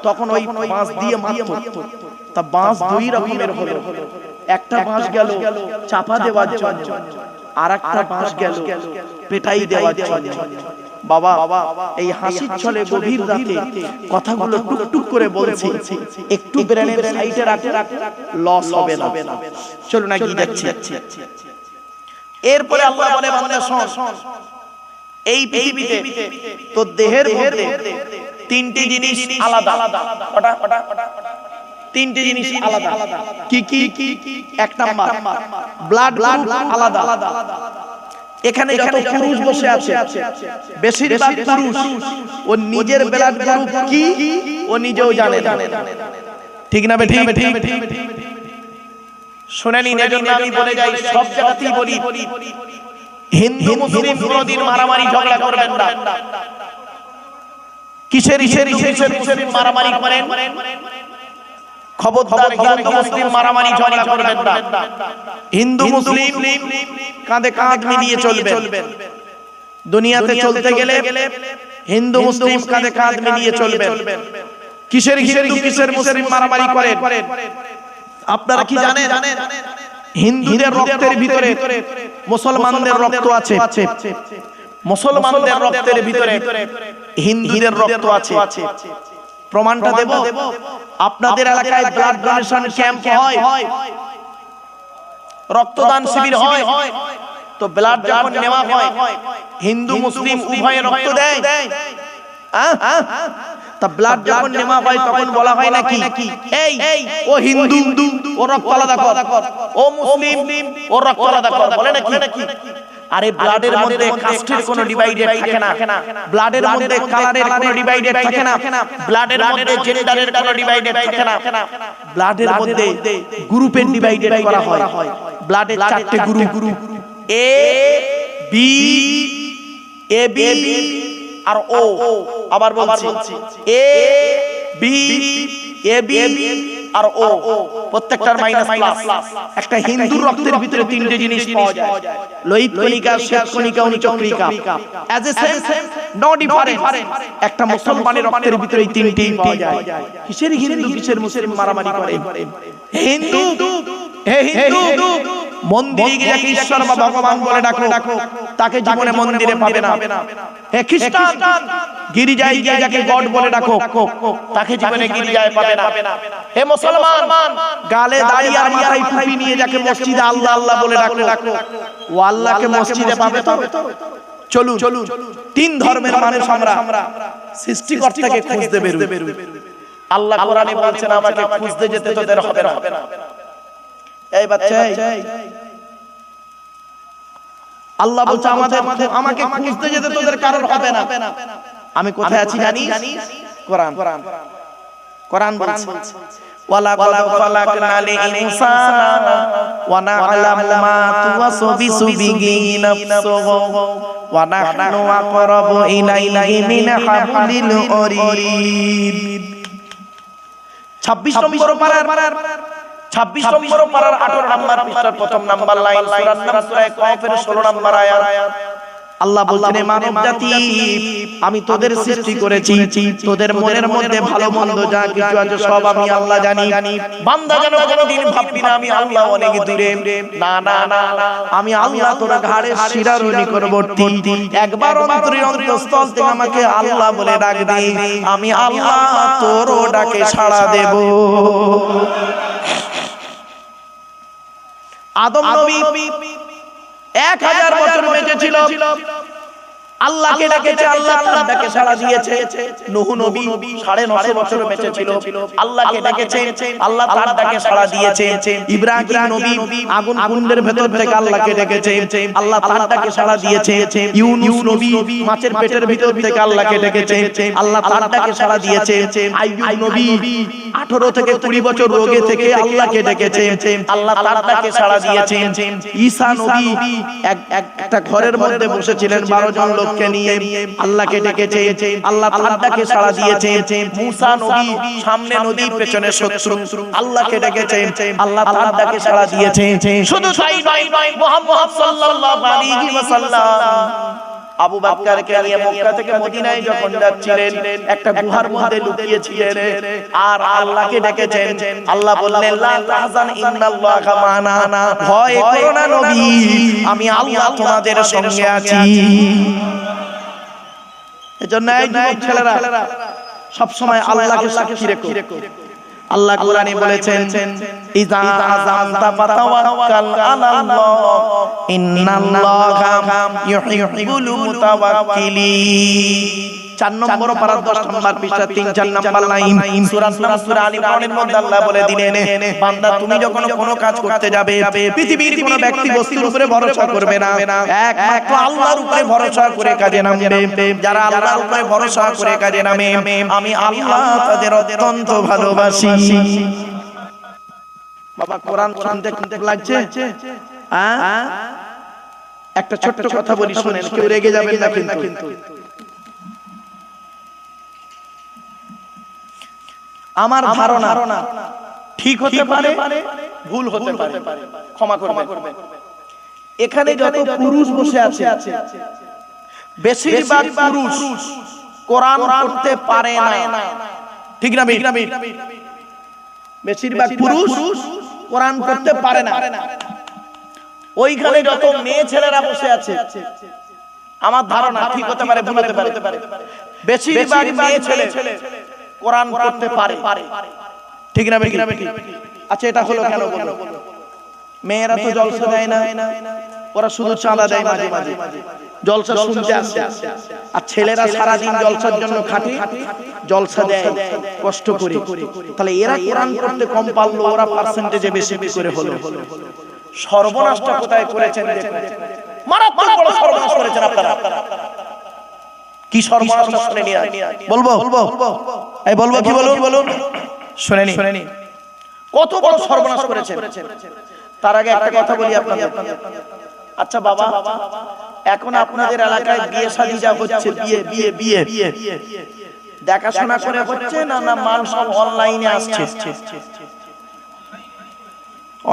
তখন ওই বাঁশ দিয়ে মারতো। তা বাঁশ দুই রকমের হলো, একটা বাঁশ গেল চাপা দেওয়ার জন্য, আর একটা বাঁশ গেল পেটাই দেওয়ার জন্য। বাবা, এই হাসির ছলে গভীর রাতে কথাগুলো টুকটুক করে বলছি, একটু ব্রেনের সাইডে রাখে, লস হবে না। চলো না কি যাচ্ছে। এরপরে আল্লাহ বলে, বান্দা শোন, এই পৃথিবীতে তো দেহের মধ্যে তিনটি জিনিস আলাদা। তিনটি জিনিস আলাদা। কি কি? এক নাম্বার ব্লাড গ্রুপ আলাদা। এখানে যত পুরুষ বসে আছে বেশিরভাগ পুরুষ ও নিজের ব্লাড গ্রুপ কি ও নিজেও জানে। ঠিক না ঠিক? শুনেনি, এজন্য আমি বলে যাই, সব জায়গাতেই বলি, হিন্দু মুসলিম কোনদিন মারামারি ঝগড়া করবেন না। কিসের মুসলিম মারামারি করেন? খবরদার, হিন্দু মুসলিম মারামারি ঝগড়া করবেন না। হিন্দু মুসলিম কাঁধে কাঁধ মিলিয়ে চলবেন। দুনিয়াতে চলতে গেলে হিন্দু মুসলিম কাঁধে কাঁধ মিলিয়ে চলবেন। কিসের হিন্দু কিসের মুসলিম মারামারি করেন? আপনারা কি জানেন? হিন্দুদের রক্তের ভিতরে মুসলমানদের রক্ত আছে, মুসলমানদের রক্তের ভিতরে হিন্দুদের রক্ত আছে। প্রমাণটা দেব। আপনাদের এলাকায় ব্লাড ডোনেশন ক্যাম্প হয়, রক্তদান শিবির হয়, তো ব্লাড যখন নেওয়া হয় হিন্দু মুসলিম উভয়ে রক্ত দেয়। তা ব্লাড যখন নেওয়া হয় তখন বলা হয় নাকি, এই ও হিন্দু ও রক্ত আলাদা কর, ও মুসলিম ও রক্ত আলাদা কর, বলে নাকি? আরে ব্লাডের মধ্যে কাস্টের কোনো ডিভাইডেড থাকে না, ব্লাডের মধ্যে কালারের কোনো ডিভাইডেড থাকে না, ব্লাডের মধ্যে জেন্ডারের কোনো ডিভাইডেড থাকে না, ব্লাডের মধ্যে গ্রুপের ডিভাইডেড করা হয়। ব্লাডের চারটি group, A B, A B আর ও। আবার বলছি, এ বি, এ বি আর ও, প্রত্যেকটার মাইনাস প্লাস। একটা হিন্দুর রক্তের ভিতরে তিনটে জিনিস পাওয়া যায়, লোহিত কণিকা, শ্বেত কণিকা, অনুচক্রিকা। As a same no difference. একটা মুসলমানের রক্তের ভিতরে এই তিনটেই পাওয়া যায়। কিসের হিন্দু কিসের মুসলিম মারামারি করে? হিন্দু, হে হিন্দু, মন্দিরে গিয়ে যাকে ঈশ্বর বা ভগবান বলে ডাকো, তাকে জীবনে মন্দিরে পাবে না। হে খ্রিস্টান, গির্জায় গিয়ে যাকে গড বলে ডাকো, তাকে জীবনে গির্জায় পাবে না। হে মুসলমান, গালে দাড়ি আর মাথায় টুপি নিয়ে যাকে মসজিদে আল্লাহ আল্লাহ বলে ডাকো, ও আল্লাহকে মসজিদে পাবে তো? চলুন, তিন ধর্মের মানুষ আমরা সৃষ্টিকর্তাকে খুঁজতে বেরোই। আল্লাহ কোরআনে বলছেন, আমাকে খুঁজতে যেতে তোদের হবে না। এই বাচ্চা, আল্লাহ বলছে আমাকে খুঁজতে যেতে তোদের কারণ হবে না। আমি কোথায় আছি জানিস? কোরআন বলছে, ওয়ালা কদ খালাকনাল ইনসানা ওয়া না'লামু মা তুওয়াসবিসু বিহি নাফসুহু ওয়া নাহনু আকরাবু ইলাইহি মিন হাবলিল ওয়ারিদ। 26 নম্বর পারার 18 নম্বর পৃষ্ঠার প্রথম নাম্বার লাইন, সূরার নাম সূরা কাফের 16 নম্বর আয়াত। আল্লাহ বলছেন, মানব জাতি, আমি তোদের সৃষ্টি করেছি, তোদের মনের মধ্যে ভালো মন্দ যা কিছু আছে সব আমি আল্লাহ জানি। বান্দা যেন কোনোদিন ভাববি না আমি আল্লাহ অনেক দূরে। না, আমি আল্লাহ তোর ঘাড়ে শিরার নিকটবর্তী। একবার অন্তরের অন্তঃস্থল থেকে আমাকে আল্লাহ বলে ডাকবি, আমি আল্লাহ তোর ডাকে সাড়া দেব। আদম নবী 1000 বছর বেঁচে ছিল। আল্লাহকে ডেকেছে, আল্লাহ তার ডাকে সাড়া দিয়েছে। নূহ নবী 950 বছর বেঁচে ছিল, আল্লাহকে ডেকেছে, আল্লাহ তার ডাকে সাড়া দিয়েছে। ইব্রাহিম নবী আগুন কুণ্ডের ভেতর থেকে আল্লাহকে ডেকেছে, আল্লাহ তার ডাকে সাড়া দিয়েছে। ইউনূস নবী মাছের পেটের ভিতর থেকে আল্লাহকে ডেকেছে, আল্লাহ তার ডাকে সাড়া দিয়েছে। আইয়ুব নবী 18 থেকে 20 বছর রোগে থেকে আল্লাহকে ডেকেছে, আল্লাহ তার ডাকে সাড়া দিয়েছে। ঈসা নবী একটা ঘরের মধ্যে বসেছিলেন 12 জন লোককে নিয়ে, আল্লাহকে ডেকেছে, আল্লাহ তার ডাকে সাড়া দিয়েছে। মুসা নবী সামনে নদী পেছনে শত্রু, আল্লাহকে ডেকেছে, আল্লাহ তার ডাকে সাড়া দিয়েছে। শুধু তাই নয়, মুহাম্মদ সাল্লাল্লাহু আলাইহি ওয়াসাল্লাম আবু বকরকে নিয়ে মক্কা থেকে মদিনায় যখন যাচ্ছিলেন একটা গুহার মধ্যে লুকিয়েছিলেন আর আল্লাহকে ডেকেছেন। আল্লাহ বললেন লা তাহজান ইন্নাল্লাহা মা'ানা, ভয় করো না নবী, আমি আল্লাহ তোমাদের সঙ্গে আছি। এজন্য এই যুবক ছেলেরা সব সময় আল্লাহকে সাক্ষী রেখো। আল্লাহ কোরআনে বলেছেন ইযা আযামতা ফাতাওয়াক্কাল আলাল্লাহ ইন্নাল্লাহা ইউহিব্বুল মুতাওয়াক্কিলিন। 4 নম্বর পারা 10 নম্বর পৃষ্ঠা 3-4 নম্বর লাইন সূরা আল ইমরানের মধ্যে আল্লাহ বলে দিলেন, বান্দা তুমি যখন কোনো কাজ করতে যাবে পৃথিবীর কোনো ব্যক্তি বস্তুর উপরে ভরসা করবে না, একমাত্র আল্লাহর উপরে ভরসা করে কাজে নামবে। যারা আল্লাহর উপরে ভরসা করে কাজে নামে আমি আল্লাহ তাদের অত্যন্ত ভালোবাসি। বাবা কোরআন শুনতে লাগছে? একটা ছোট্ট কথা বলি শুনেন, কেউ রেগে যাবেন না কিন্তু। আমার ধারণা ঠিক হতে পারে, ভুল হতে পারে, ক্ষমা করবেন। এখানে যত পুরুষ বসে আছে বেশিরভাগ পুরুষ কোরআন পড়তে পারে না, ঠিক না? বেশিরভাগ পুরুষ কোরআন পড়তে পারে না। ওইখানে যত মেয়ে ছেলেরা বসে আছে আমার ধারণা ঠিক হতে পারে, ভুল হতে পারে, বেশিরভাগ মেয়ে ছেলে কোরআন পড়তে পারে, ঠিক না? আচ্ছা এটা হলো কেন বলো? মেয়েরা তো জলসা দেয় না, ওরা শুধু চাঁদা দেয় মাঝে মাঝে, জলসা শুনতে আসে। আর ছেলেরা সারা দিন জলসার জন্য খাটে, জলসা দেয় কষ্ট করে। তাহলে এরা কোরআন পড়তে কম পারলো, ওরা পার্সেন্টেজে বেশি করে হলো। সর্বনাশটা কোথায় করেছেন দেখুন, মারাত্মক বড় সর্বনাশ করেছেন আপনারা। কি সর্বনাশটা শুনে নিয়ে বলবো কি বলুন শুনেনি কত বড় সর্বনাশ করেছেন। তার আগে একটা কথা বলি আপনাদের। আচ্ছা বাবা, এখন আপনাদের এলাকায় বিয়ে শাদী যা হচ্ছে, বিয়ে দেখাশোনা করে হচ্ছে না মাল সব অনলাইনে আসছে?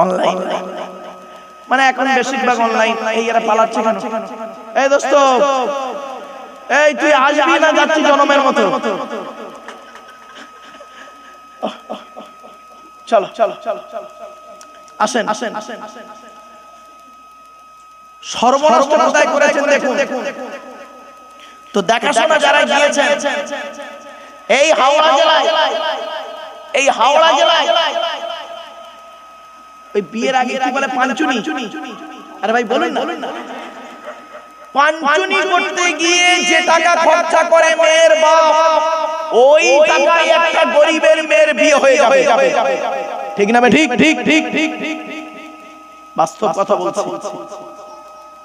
অনলাইন মানে এখন বেশিরভাগ অনলাইন। এই এরা পালাচ্ছে কেন? এই দোস্ত, এই তুই আসবি না যাচ্ছি জনমের মতো? চলো আসেন। সর্বনাশটা কোথায় করেছেন দেখুন। তো দেখাশোনা যারা গিয়েছেন এই হাওড়া জেলায় ওই বিয়ের আগে কি বলে পাঞ্চুনি? আরে ভাই বলুন না, পাঞ্চুনি করতে গিয়ে যে টাকা খরচা করে মেয়ের বাপ, ওই টাকায় একটা গরিবের মেয়ের বিয়ে হয়ে যাবে, ঠিক না? ঠিক বাস্তব কথা বলছি।